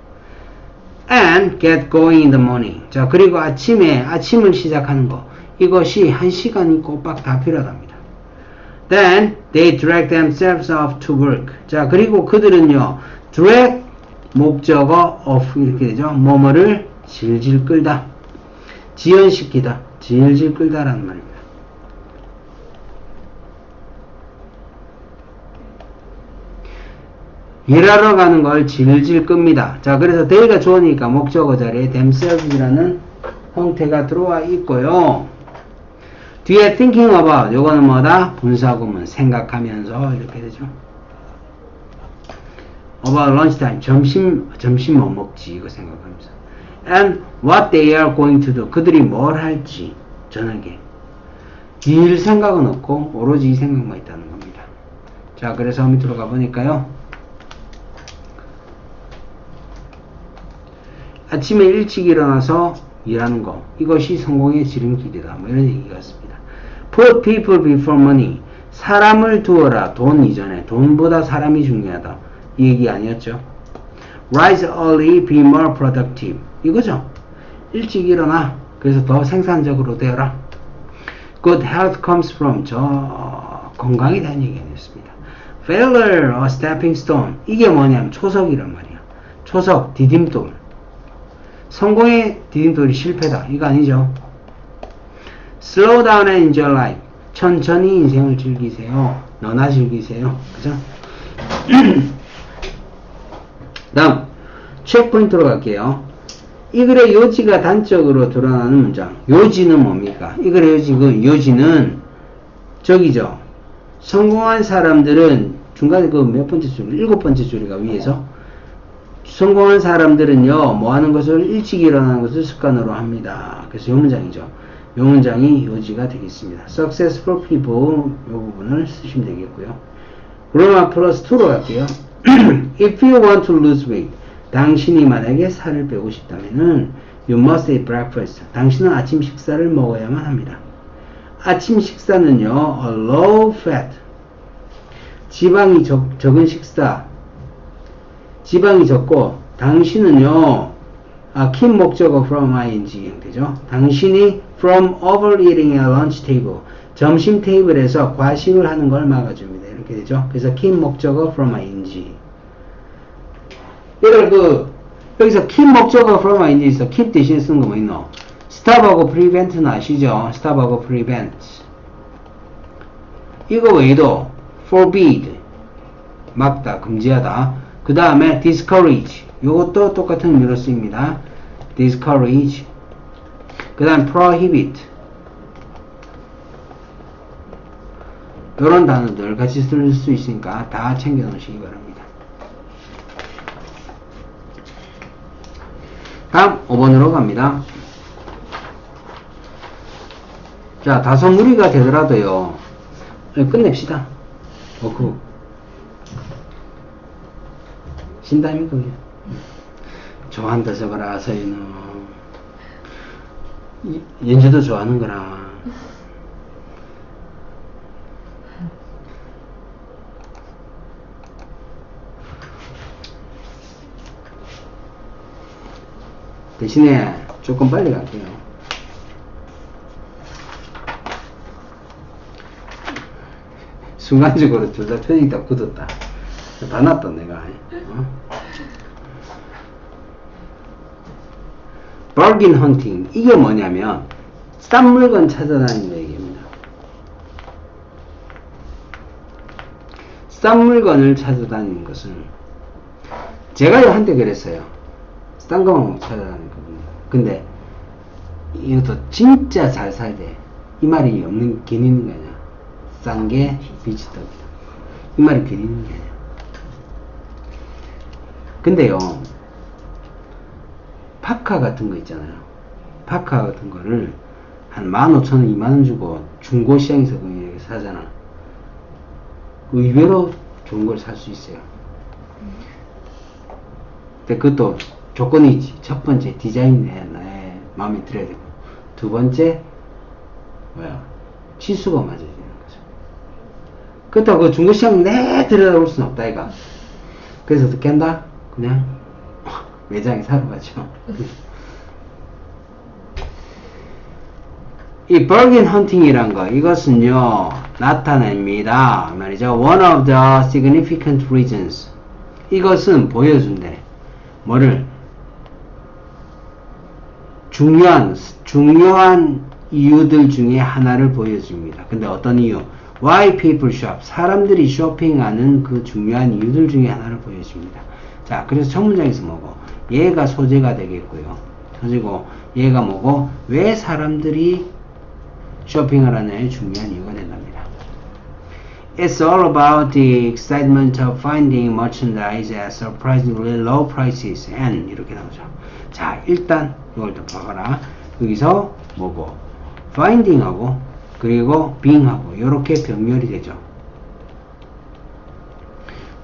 And get going in the morning. 자, 그리고 아침을 시작하는 거. 이것이 1시간이 꼬박 다 필요하답니다. Then they drag themselves off to work. 자, 그리고 그들은요, drag 목적어 of 이렇게 되죠. 뭐뭐를 질질 끌다, 지연시키다, 질질 끌다라는 말입니다. 일하러 가는 걸 질질 끕니다. 자, 그래서 they가 주어니까 목적어 자리에 themselves이라는 형태가 들어와 있고요. 뒤에 thinking about, 요거는 뭐다? 분사구문, 생각하면서 이렇게 되죠. about lunchtime, 점심 뭐 먹지, 이거 생각하면서. and what they are going to do, 그들이 뭘 할지, 저녁에. 일 생각은 없고, 오로지 이 생각만 있다는 겁니다. 자, 그래서 밑으로 가보니까요. 아침에 일찍 일어나서 일하는 거. 이것이 성공의 지름길이다. 뭐 이런 얘기 같습니다. Put people before money. 사람을 두어라. 돈 이전에. 돈보다 사람이 중요하다. 이 얘기 아니었죠? Rise early, be more productive. 이거죠. 일찍 일어나. 그래서 더 생산적으로 되어라. Good health comes from. 저 건강에 대한 얘기 아니었습니다. Failure, a stepping stone. 이게 뭐냐면 초석이란 말이야. 초석, 디딤돌. 성공의 디딤돌이 실패다. 이거 아니죠. Slow down and enjoy life. 천천히 인생을 즐기세요. 너나 즐기세요. 그죠? 다음 체크포인트로 갈게요. 이 글의 요지가 단적으로 드러나는 문장. 요지는 뭡니까? 이 글의 요지는 저기죠. 성공한 사람들은 중간에 그 몇 번째 줄? 7번째 줄이가 위에서 성공한 사람들은요, 뭐 하는 것을 일찍 일어나는 것을 습관으로 합니다. 그래서 이 문장이죠. 이 문장이 요지가 되겠습니다. Successful people, 이 부분을 쓰시면 되겠고요. 로마 플러스 2로 갈게요. If you want to lose weight, 당신이 만약에 살을 빼고 싶다면은 you must eat breakfast. 당신은 아침 식사를 먹어야만 합니다. 아침 식사는요, a low fat, 지방이 적은 식사, 지방이 적고, 당신은요, kin 목적어 from ing 형태죠. 당신이 from overeating at lunch table, 점심 테이블에서 과식을 하는 걸 막아줍니다. 이렇게 되죠. 그래서 kin 목적어 from ing. 얘들 여기서 kin 목적어 from ing에서 keep 대신에 쓴 거 뭐 있노? stop하고 prevent는 아시죠? stop하고 prevent. 이거 외에도 forbid, 막다, 금지하다. 그 다음에 discourage, 이것도 똑같은 의미로 쓰입니다. discourage. 그 다음 prohibit. 이런 단어들 같이 쓸 수 있으니까 다 챙겨 놓으시기 바랍니다. 다음 5번으로 갑니다. 자, 다소 무리가 되더라도요, 끝냅시다. 워크북. 신담이 그게. 좋아한다 저거라, 서희는. 연주도 좋아하는 거라. 대신에 조금 빨리 갈게요. 순간적으로 둘 다 표정이 다 굳었다. 반았다 내가. bargain hunting, 이게 뭐냐면 싼 물건 찾아다니는 얘기입니다. 싼 물건을 찾아다니는 것은 제가 한때 그랬어요. 싼 거만 찾아다니는 거거든요. 근데 이것도 진짜 잘 사야 돼. 이 말이 없는 괜히 있는 게 아니야. 싼 게 비지떡이다. 이 말이 괜히 있는 게 아니야. 근데요, 파카 같은 거 있잖아요. 파카 같은 거를 한 15,000원, 2만원 주고 중고시장에서 그냥 사잖아. 의외로 좋은 걸 살 수 있어요. 근데 그것도 조건이 있지. 첫 번째, 디자인이 나의 마음에 들어야 되고, 두 번째, 치수가 맞아야 되는 거죠. 그렇다고 그 중고시장 내 들여다볼 수는 없다, 이가. 그래서 어떻게 한다? 그냥 매장에 사러 가죠. 이 bargain hunting이란 거, 이것은요, 나타냅니다. 말이죠. One of the significant reasons. 이것은 보여준대. 뭐를? 중요한 이유들 중에 하나를 보여줍니다. 근데 어떤 이유? Why people shop. 사람들이 쇼핑하는 그 중요한 이유들 중에 하나를 보여줍니다. 자, 그래서 첫 문장에서 뭐고? 얘가 소재가 되겠고요. 소재고, 얘가 뭐고? 왜 사람들이 쇼핑을 하냐의 중요한 이유가 된답니다. It's all about the excitement of finding merchandise at surprisingly low prices and 이렇게 나오죠. 자, 일단 이걸 좀 봐봐라. 여기서 뭐고? finding하고 그리고 being하고 이렇게 병렬이 되죠.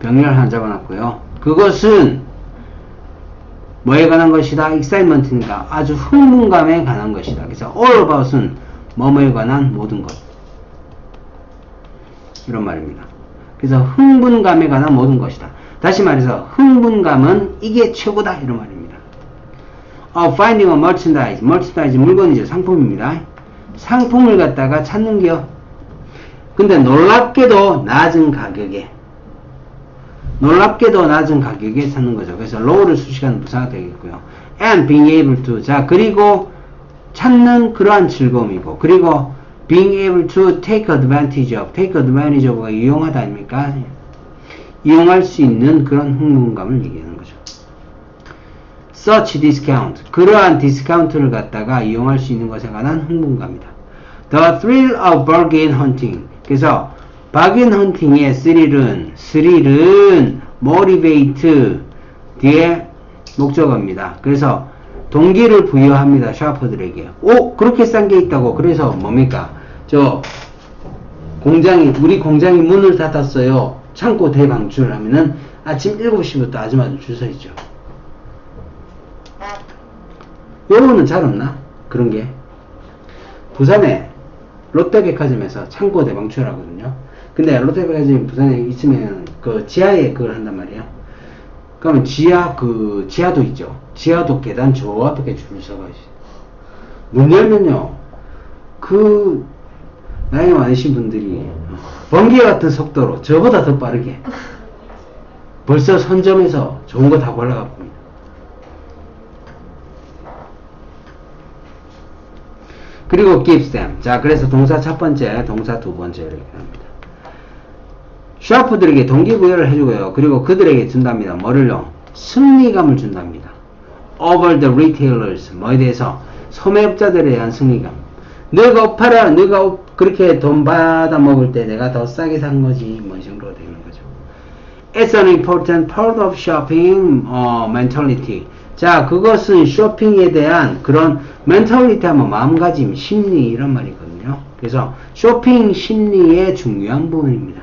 병렬 하나 잡아놨고요. 그것은 뭐에 관한 것이다? excitement니까 아주 흥분감에 관한 것이다. 그래서 all about은 뭐뭐에 관한 모든 것. 이런 말입니다. 그래서 흥분감에 관한 모든 것이다. 다시 말해서 흥분감은 이게 최고다. 이런 말입니다. finding a merchandise. merchandise 물건이죠. 상품입니다. 상품을 갖다가 찾는 게요. 근데 놀랍게도 낮은 가격에 찾는 거죠. 그래서 low를 수식하는 부사가 되겠고요. and being able to. 자, 그리고 찾는 그러한 즐거움이고, 그리고 being able to take advantage of. 가 이용하다 아닙니까? 이용할 수 있는 그런 흥분감을 얘기하는 거죠. such discount. 그러한 디스카운트를 갖다가 이용할 수 있는 것에 관한 흥분감이다. the thrill of bargain hunting. 그래서 bargain hunting의 스릴은 motivate 뒤에 목적어입니다. 그래서 동기를 부여합니다. 샤퍼들에게. 오, 그렇게 싼 게 있다고. 그래서 뭡니까? 우리 공장이 문을 닫았어요. 창고 대방출을 하면은 아침 7시부터 아줌마들 줄 서 있죠. 요거는 잘 없나? 그런 게. 부산에 롯데백화점에서 창고 대방출 하거든요. 근데 롯데백화점이 부산에 있으면 그 지하에 그걸 한단 말이에요. 그러면 지하도 있죠. 지하도 계단 저 앞에 줄을 서가지고. 문 열면요. 나이 많으신 분들이 번개 같은 속도로 저보다 더 빠르게 벌써 선점해서 좋은 거 다 골라가 봅니다. 그리고 gives them. 자, 그래서 동사 첫 번째, 동사 두 번째 이렇게 합니다. 샤프들에게 동기부여를 해주고요. 그리고 그들에게 준답니다. 뭐를요? 승리감을 준답니다. over the retailers. 뭐에 대해서? 소매업자들에 대한 승리감. 너가 옷 팔아, 너가 옷 그렇게 돈 받아 먹을 때 내가 더 싸게 산 거지. 뭐 이 정도로 되는 거죠. It's an important part of shopping mentality. 자, 그것은 쇼핑에 대한 그런 mentality 하면 마음가짐, 심리 이런 말이거든요. 그래서 쇼핑 심리의 중요한 부분입니다.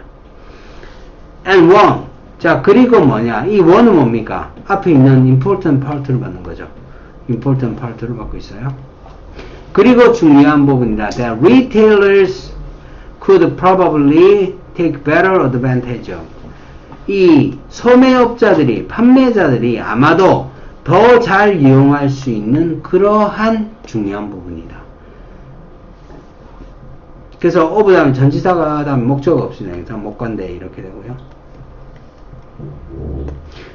And one. 자, 그리고 뭐냐? 이 one은 뭡니까? 앞에 있는 important part를 받는 거죠. important part를 받고 있어요. 그리고 중요한 부분이다. That retailers could probably take better advantage of. 이 소매업자들이, 판매자들이 아마도 더 잘 이용할 수 있는 그러한 중요한 부분이다. 그래서 of 다음에 전치사가 다음에 목적어 없으니까 못 간대 이렇게 되고요.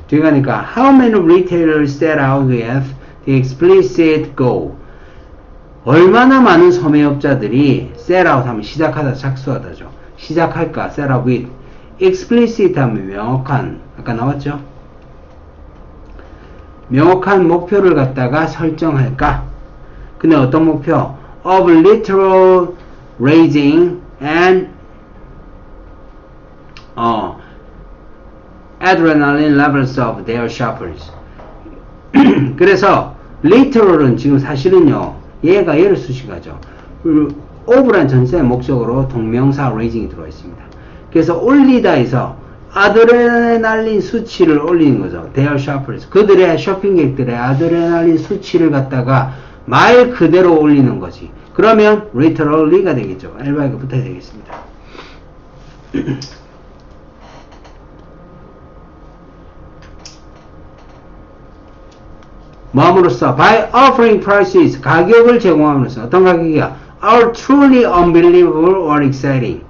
뒤에 가니까 how many retailers set out with the explicit goal. 얼마나 많은 소매업자들이 set out 하면 시작하다 착수하다죠. 시작할까 set out with explicit 하면 명확한 아까 나왔죠. 명확한 목표를 갖다가 설정할까. 근데 어떤 목표? of literal raising and adrenaline levels of their shoppers. 그래서 literal은 지금 사실은요. 얘를 수식하죠. of란 전체의 목적으로 동명사 raising이 들어와 있습니다. 그래서 올리다에서 아드레날린 수치를 올리는 거죠. Their shoppers. 그들의 쇼핑객들의 아드레날린 수치를 갖다가 말 그대로 올리는 거지. 그러면 literally가 되겠죠. alby가 붙어야 되겠습니다. 뭐함으로써 by offering prices 가격을 제공함으로써 어떤 가격이야? are truly unbelievable or exciting.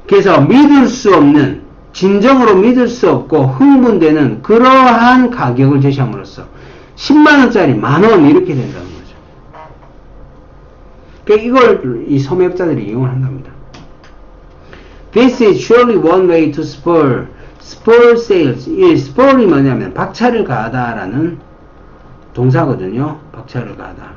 그래서 믿을 수 없는 진정으로 믿을 수 없고 흥분되는 그러한 가격을 제시함으로써 10만원짜리 만원 이렇게 된다는 거죠. 그러니까 이걸 이 소매업자들이 이용을 한답니다. This is surely one way to spur sales. 이 spur이 뭐냐면 박차를 가하다라는 동사거든요. 박차를 가하다.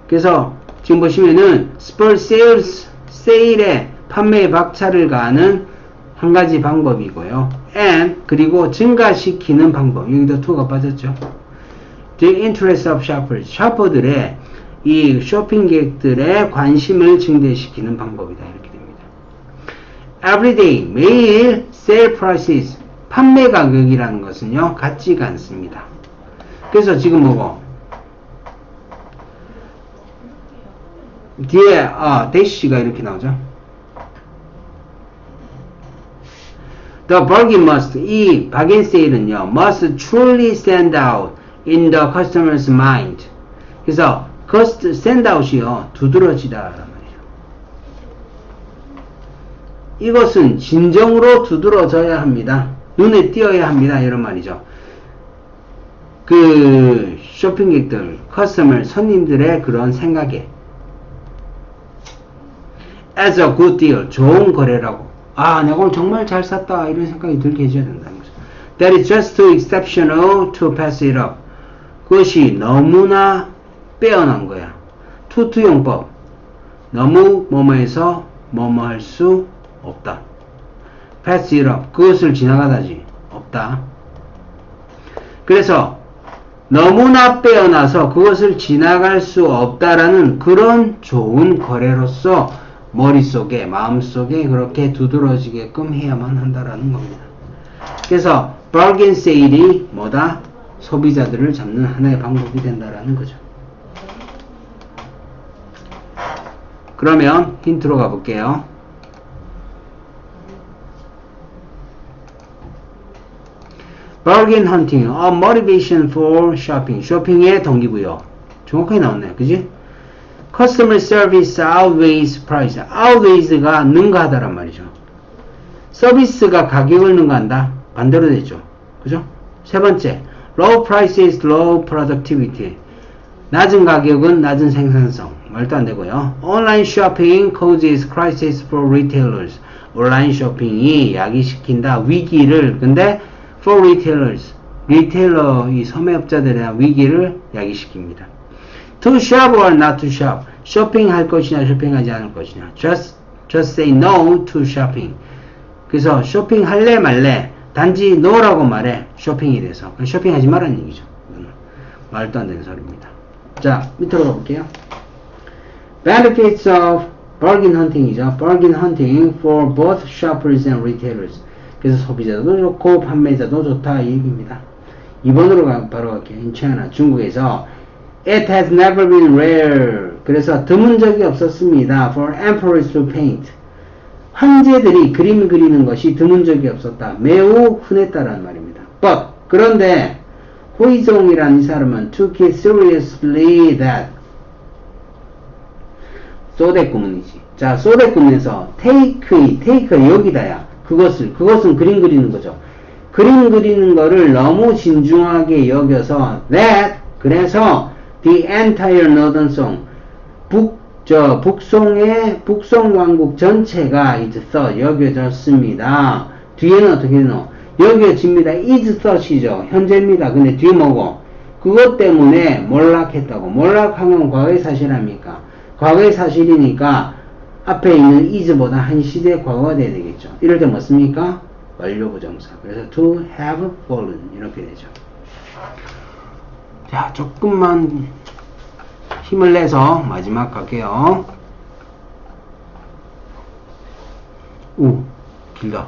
그래서 지금 보시면은 spur sales, 세일에 판매에 박차를 가하는 한 가지 방법이고요. and 그리고 증가시키는 방법. 여기도 to가 빠졌죠. The interest of shoppers. 샤퍼들의 이 쇼핑객들의 관심을 증대시키는 방법이다. 이렇게 됩니다. Everyday 매일 sale prices 판매 가격이라는 것은요 같지가 않습니다. 그래서 지금 뭐고? 뒤에 대시가 이렇게 나오죠. The bargain must, 이 bargain sale은요, must truly stand out in the customer's mind. 그래서 stand out이요, 두드러지다란 말이죠. 이것은 진정으로 두드러져야 합니다. 눈에 띄어야 합니다. 이런 말이죠. 그 쇼핑객들, 커스터머, 손님들의 그런 생각에 as a good deal, 좋은 거래라고. 아, 내가 오늘 정말 잘 샀다. 이런 생각이 들게 해줘야 된다는 거죠. That is just too exceptional to pass it up. 그것이 너무나 빼어난 거야. 투투용법. 너무 뭐뭐해서 뭐뭐 할 수 없다. pass it up. 그것을 지나가다지. 없다. 그래서 너무나 빼어나서 그것을 지나갈 수 없다라는 그런 좋은 거래로서 머릿속에, 마음속에 그렇게 두드러지게끔 해야만 한다라는 겁니다. 그래서 bargain sale이 뭐다? 소비자들을 잡는 하나의 방법이 된다라는 거죠. 그러면 힌트로 가볼게요. bargain hunting, a motivation for shopping. 쇼핑의 동기부여. 정확하게 나왔네요. 그지? Customer service outweighs price. outweights가 능가하다란 말이죠. 서비스가 가격을 능가한다. 반대로 되죠. 그죠? 세 번째, low price is low productivity. 낮은 가격은 낮은 생산성. 말도 안 되고요. Online shopping causes crisis for retailers. 온라인 쇼핑이 야기시킨다. 위기를. 근데 for retailers. 리테일러, 이 소매업자들에 대한 위기를 야기시킵니다. To shop or not to shop. 쇼핑할 것이냐, 쇼핑하지 않을 것이냐. Just say no to shopping. 그래서 쇼핑할래 말래. 단지 no라고 말해. 쇼핑이 돼서. 쇼핑하지 말라는 얘기죠. 말도 안 되는 소리입니다. 자, 밑으로 가볼게요. Benefits of bargain hunting이죠. Bargain hunting for both shoppers and retailers. 그래서 소비자도 좋고 판매자도 좋다 이 얘기입니다. 2번으로 바로 갈게요. In China, 중국에서 It has never been rare. 그래서 드문 적이 없었습니다. For emperors to paint. 황제들이 그림 그리는 것이 드문 적이 없었다. 매우 흔했다라는 말입니다. But 그런데 호이종이라는 이 사람은 took it seriously that 소대구문이지. 자, 소대구문에서 take 여기다야. 그것은 그림 그리는 거죠. 그림 그리는 거를 너무 진중하게 여겨서 that 그래서 the entire northern song 북송 왕국 전체가 is thought 여겨졌습니다. 뒤에는 어떻게 되노? 여겨집니다. is thought이죠. 현재입니다. 근데 뒤에 뭐고? 그것 때문에 몰락했다고. 몰락하면 과거의 사실 아닙니까? 과거의 사실이니까 앞에 있는 is보다 한 시대 과거가 돼야 되겠죠. 이럴 때 뭐 씁니까? 완료 부정사. 그래서 to have fallen 이렇게 되죠. 자, 조금만 힘을 내서 마지막 갈게요. 오, 길다.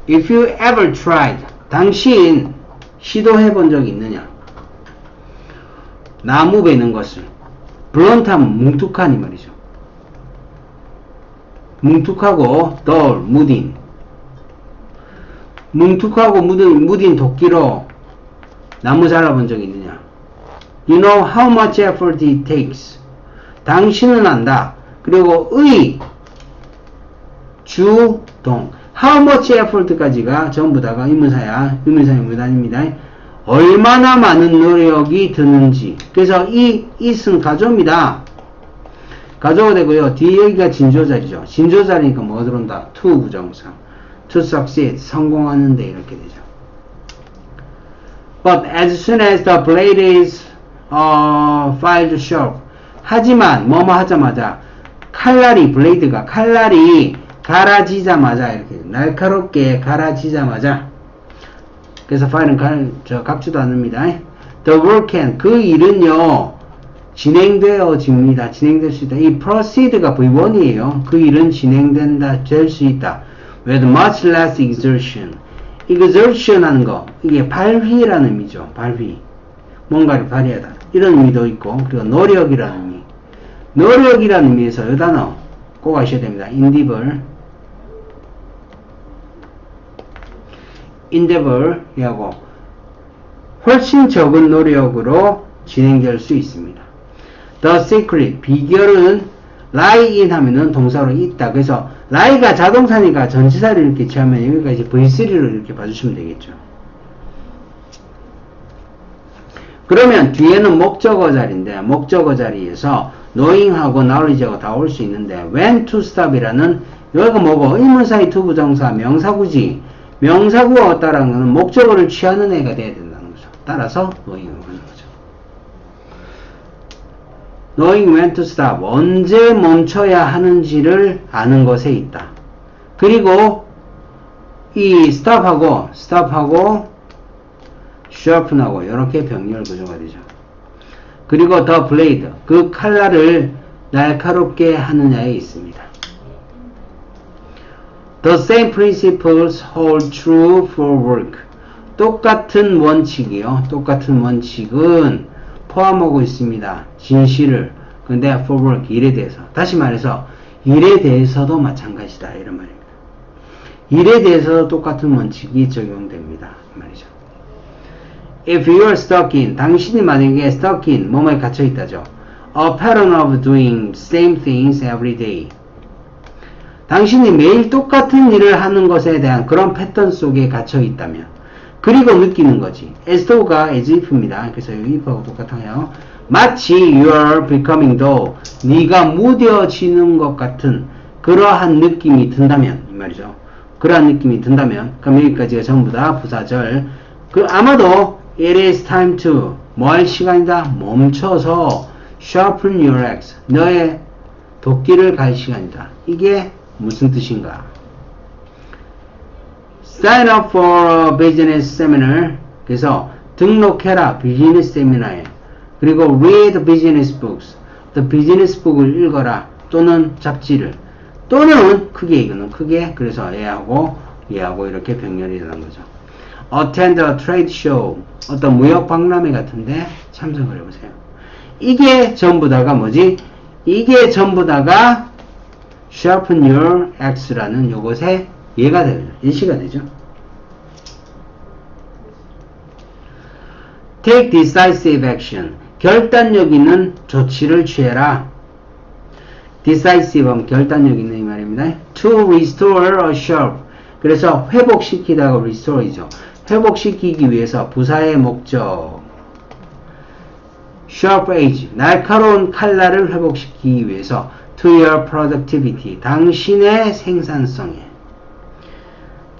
If you ever tried, 당신 시도해 본 적 있느냐? 나무 베는 것을. 블런트하면 뭉툭한 이 말이죠. 뭉툭하고 dull, 무딘. 뭉툭하고 무딘 도끼로 나무 잘라본 적이 있느냐? You know how much effort it takes. 당신은 안다. 그리고 주동. How much effort까지가 전부 다가 의문사야. 의문사의 문단입니다. 얼마나 많은 노력이 드는지. 그래서 이 it은 가조입니다. 가조가 되고요. 뒤에 여기가 진조자리죠. 진조자리니까 뭐가 들어온다? to 부정사. to succeed. 성공하는데 이렇게 되죠. But as soon as the blade is filed sharp. 하지만 뭐뭐 하자마자 블레이드가 칼날이 갈아지자마자 이렇게 날카롭게 갈아지자마자 그래서 file은 갚지도 않습니다. The work can 그 일은요 진행되어집니다. 진행될 수 있다. 이 proceed가 V1이에요. 그 일은 진행된다 될 수 있다. With much less exertion. exertion 하는 거, 이게 발휘라는 의미죠. 발휘. 뭔가를 발휘하다. 이런 의미도 있고, 그리고 노력이라는 의미. 노력이라는 의미에서 이 단어 꼭 아셔야 됩니다. endeavor이라고 훨씬 적은 노력으로 진행될 수 있습니다. The secret, 비결은 lie in 하면은 동사로 있다. 그래서 lie가 자동사니까 전치사를 이렇게 취하면 여기까지 V3로 이렇게 봐주시면 되겠죠. 그러면 뒤에는 목적어 자리인데 목적어 자리에서 knowing하고 knowledge하고 다 올 수 있는데 when to stop이라는 여기가 뭐고 의문사의 to 부정사 명사구지 명사구가 없다라는 것은 목적어를 취하는 애가 돼야 된다는 거죠. 따라서 knowing으로 가는 거죠. knowing when to stop 언제 멈춰야 하는지를 아는 것에 있다. 그리고 이 stop하고 sharpen하고 이렇게 병렬 구조가 되죠. 그리고 the blade 그 칼날을 날카롭게 하느냐에 있습니다. The same principles hold true for work. 똑같은 원칙이요. 똑같은 원칙은 포함하고 있습니다. 진실을. 근데 for work 일에 대해서. 다시 말해서 일에 대해서도 마찬가지다 이런 말입니다. 일에 대해서 똑같은 원칙이 적용됩니다. 이 말이죠. If you are stuck in, 당신이 만약에 stuck in, 뭐뭐에 갇혀있다죠. A pattern of doing same things every day. 당신이 매일 똑같은 일을 하는 것에 대한 그런 패턴 속에 갇혀있다면 그리고 느끼는 거지. as though가 as if입니다. 그래서 여기 if하고 똑같아요. 마치 you are becoming though, 네가 무뎌지는 것 같은 그러한 느낌이 든다면 이 말이죠. 그러한 느낌이 든다면 그럼 여기까지가 전부 다 부사절. 아마도 it is time to 뭐 할 시간이다? 멈춰서 sharpen your axe 너의 도끼를 갈 시간이다. 이게 무슨 뜻인가? Sign up for a business seminar 그래서 등록해라 비즈니스 세미나에 그리고 read business books the business book을 읽어라 또는 잡지를 또는 크게 이거는 크게 그래서 얘하고 이렇게 병렬이 되는 거죠. Attend a trade show 어떤 무역 박람회 같은데 참석을 해보세요. 이게 전부 다가 뭐지? 이게 전부 다가 sharpen your axe라는 요것에 예가 되죠. 예시가 되죠. Take decisive action. 결단력 있는 조치를 취해라. decisive 하면 결단력 있는 이 말입니다. To restore a sharp. 그래서 회복시키다가 restore이죠. 회복시키기 위해서 부사의 목적. sharp edge. 날카로운 칼날을 회복시키기 위해서 to your productivity. 당신의 생산성에.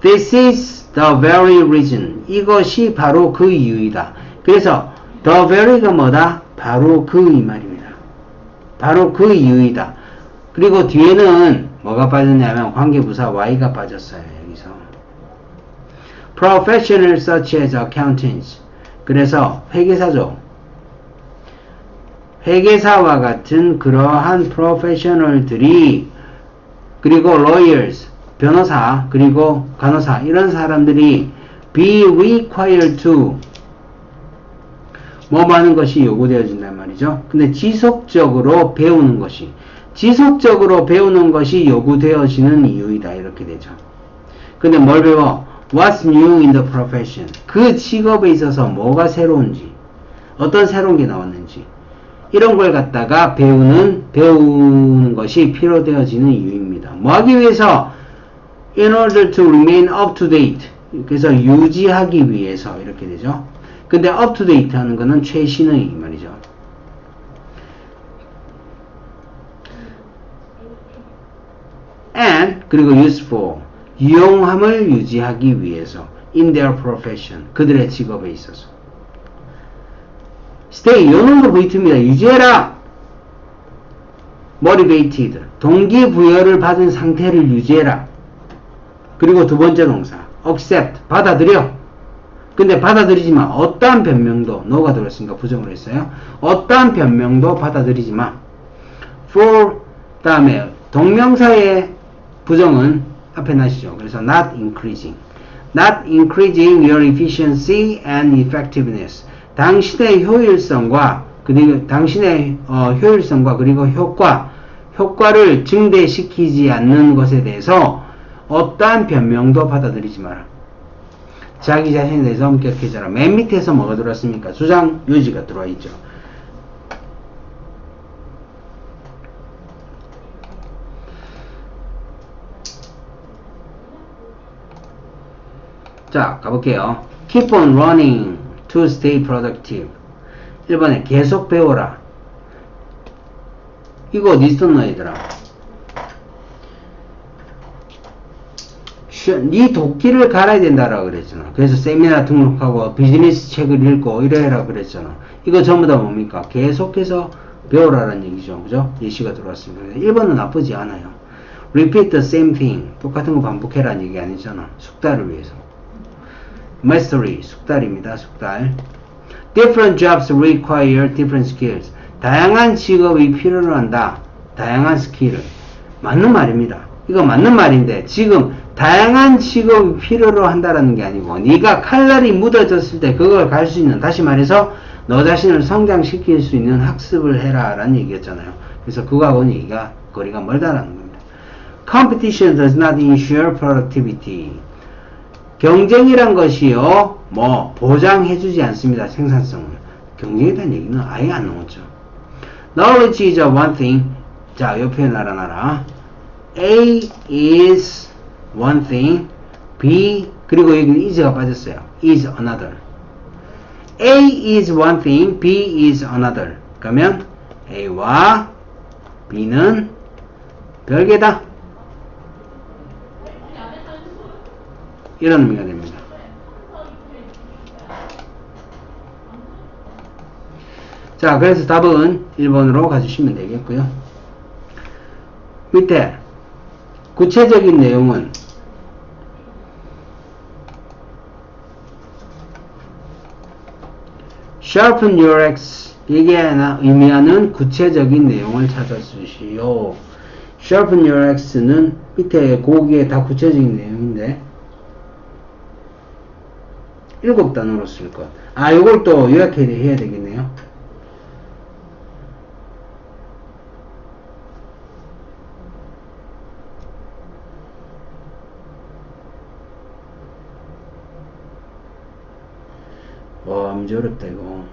This is the very reason. 이것이 바로 그 이유이다. 그래서 the very가 뭐다? 바로 그 이 말입니다. 바로 그 이유이다. 그리고 뒤에는 뭐가 빠졌냐면 관계부사 y가 빠졌어요. 여기서 professional such as accountants. 그래서 회계사죠. 회계사와 같은 그러한 프로페셔널들이 그리고 lawyers 변호사 그리고 간호사 이런 사람들이 be required to 뭐 하는 것이 요구되어진단 말이죠. 근데 지속적으로 배우는 것이 요구되어지는 이유이다 이렇게 되죠. 근데 뭘 배워? What's new in the profession? 그 직업에 있어서 뭐가 새로운지 어떤 새로운 게 나왔는지 이런 걸 갖다가 배우는 것이 필요되어지는 이유입니다. 뭐 하기 위해서? In order to remain up to date. 그래서 유지하기 위해서 이렇게 되죠. 근데 up to date 하는 거는 최신의 말이죠. And 그리고 useful. 유용함을 유지하기 위해서. In their profession. 그들의 직업에 있어서. stay, 요놈도 V2입니다. 유지해라. motivated, 동기부여를 받은 상태를 유지해라. 그리고 두 번째 동사, accept, 받아들여. 근데 받아들이지마. 어떠한 변명도, no가 들었으니까 부정을 했어요. 어떠한 변명도 받아들이지마. for, 다음에 동명사의 부정은 앞에 나시죠. 그래서 not increasing. not increasing your efficiency and effectiveness. 당신의 효율성과 그리고 당신의 효율성과 그리고 효과를 증대시키지 않는 것에 대해서 어떠한 변명도 받아들이지 마라. 자기 자신에 대해서 엄격해져라. 맨 밑에서 뭐가 들어왔습니까? 주장 유지가 들어와 있죠. 자, 가볼게요. Keep on running to stay productive. 1번에 계속 배워라. 이거 어디 있었나 얘들아? 네 도끼를 갈아야 된다라고 그랬잖아. 그래서 세미나 등록하고 비즈니스 책을 읽고 이래라 그랬잖아. 이거 전부 다 뭡니까? 계속해서 배우라는 얘기죠. 그죠? 예시가 들어왔습니다. 1번은 나쁘지 않아요. Repeat the same thing. 똑같은 거 반복해라는 얘기 아니잖아. 숙달을 위해서. Mastery. 숙달입니다. 숙달. Different jobs require different skills. 다양한 직업이 필요로 한다. 다양한 스킬을. 맞는 말입니다. 이거 맞는 말인데 지금 다양한 직업이 필요로 한다라는 게 아니고 네가 칼날이 묻어졌을 때 그걸 갈 수 있는, 다시 말해서 너 자신을 성장시킬 수 있는 학습을 해라 라는 얘기였잖아요. 그래서 그거하고는 얘기가 거리가 멀다라는 겁니다. Competition does not ensure productivity. 경쟁이란 것이요 보장해주지 않습니다. 생산성을. 경쟁에 대한 얘기는 아예 안 나오죠. Knowledge is one thing. 자, 이 표현 알아놔라. A is one thing. B, 그리고 여기 is가 빠졌어요. is another. A is one thing. B is another. 그러면 A와 B는 별개다. 이런 의미가 됩니다. 자, 그래서 답은 1번으로 가주시면 되겠고요. 밑에 구체적인 내용은 sharpen your axe, 이게 의미하는 구체적인 내용을 찾아주시오. sharpen your axe는 밑에 거기에 다 구체적인 내용인데 7단어로 쓸 것. 아, 요걸 또 요약해야 되겠네요. 와, 문제 어렵다, 이거.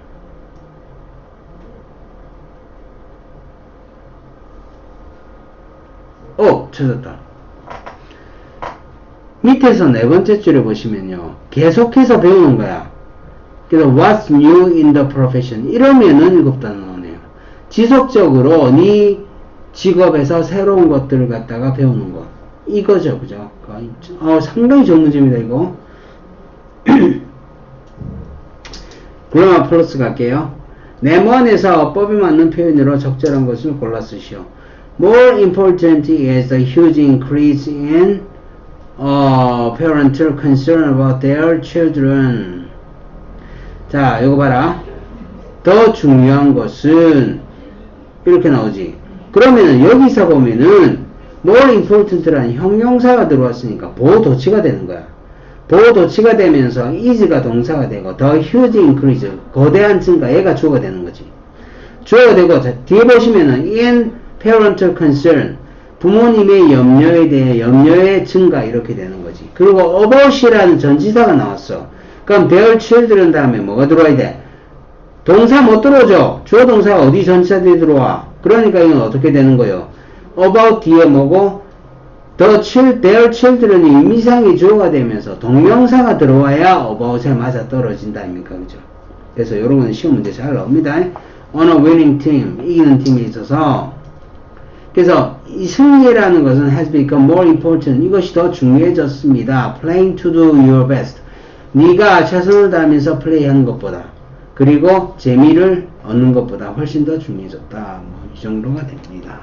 찾았다. 밑에서 네 번째 줄에 보시면요. 계속해서 배우는 거야. 그래서 what's new in the profession. 이러면은 7단어 나오네요. 지속적으로 네 직업에서 새로운 것들을 갖다가 배우는 것. 이거죠. 그죠? 상당히 좋은 문제입니다, 이거. 그라마 플러스 갈게요. 네모안에서 어법에 맞는 표현으로 적절한 것을 골라 쓰시오. More important is the huge increase in parental concern about their children. 자, 이거 봐라. 더 중요한 것은 이렇게 나오지. 그러면은 여기서 보면은 more important라는 형용사가 들어왔으니까 보호도치가 되는 거야. 보호도치가 되면서 is가 동사가 되고 the huge increase, 거대한 증가, 얘가 주어가 되는 거지. 주어가 되고, 자, 뒤에 보시면은 in parental concern, 부모님의 염려에 대해 염려의 증가, 이렇게 되는 거지. 그리고 about이라는 전치사가 나왔어. 그럼 their children 다음에 뭐가 들어와야 돼? 동사 못 들어오죠? 주어 동사가 어디 전치사 뒤에 들어와? 그러니까 이건 어떻게 되는 거예요? about 뒤에 뭐고? their children이 의미상의 주어가 되면서 동명사가 들어와야 about에 맞아 떨어진다 아닙니까? 그죠? 그래서 이런 건 시험 문제 잘 나옵니다. on a winning team, 이기는 팀에 있어서. 그래서 이 승리라는 것은 has become more important, 이것이 더 중요해졌습니다. playing to do your best, 네가 최선을 다하면서 플레이하는 것보다, 그리고 재미를 얻는 것보다 훨씬 더 중요해졌다. 이 정도가 됩니다.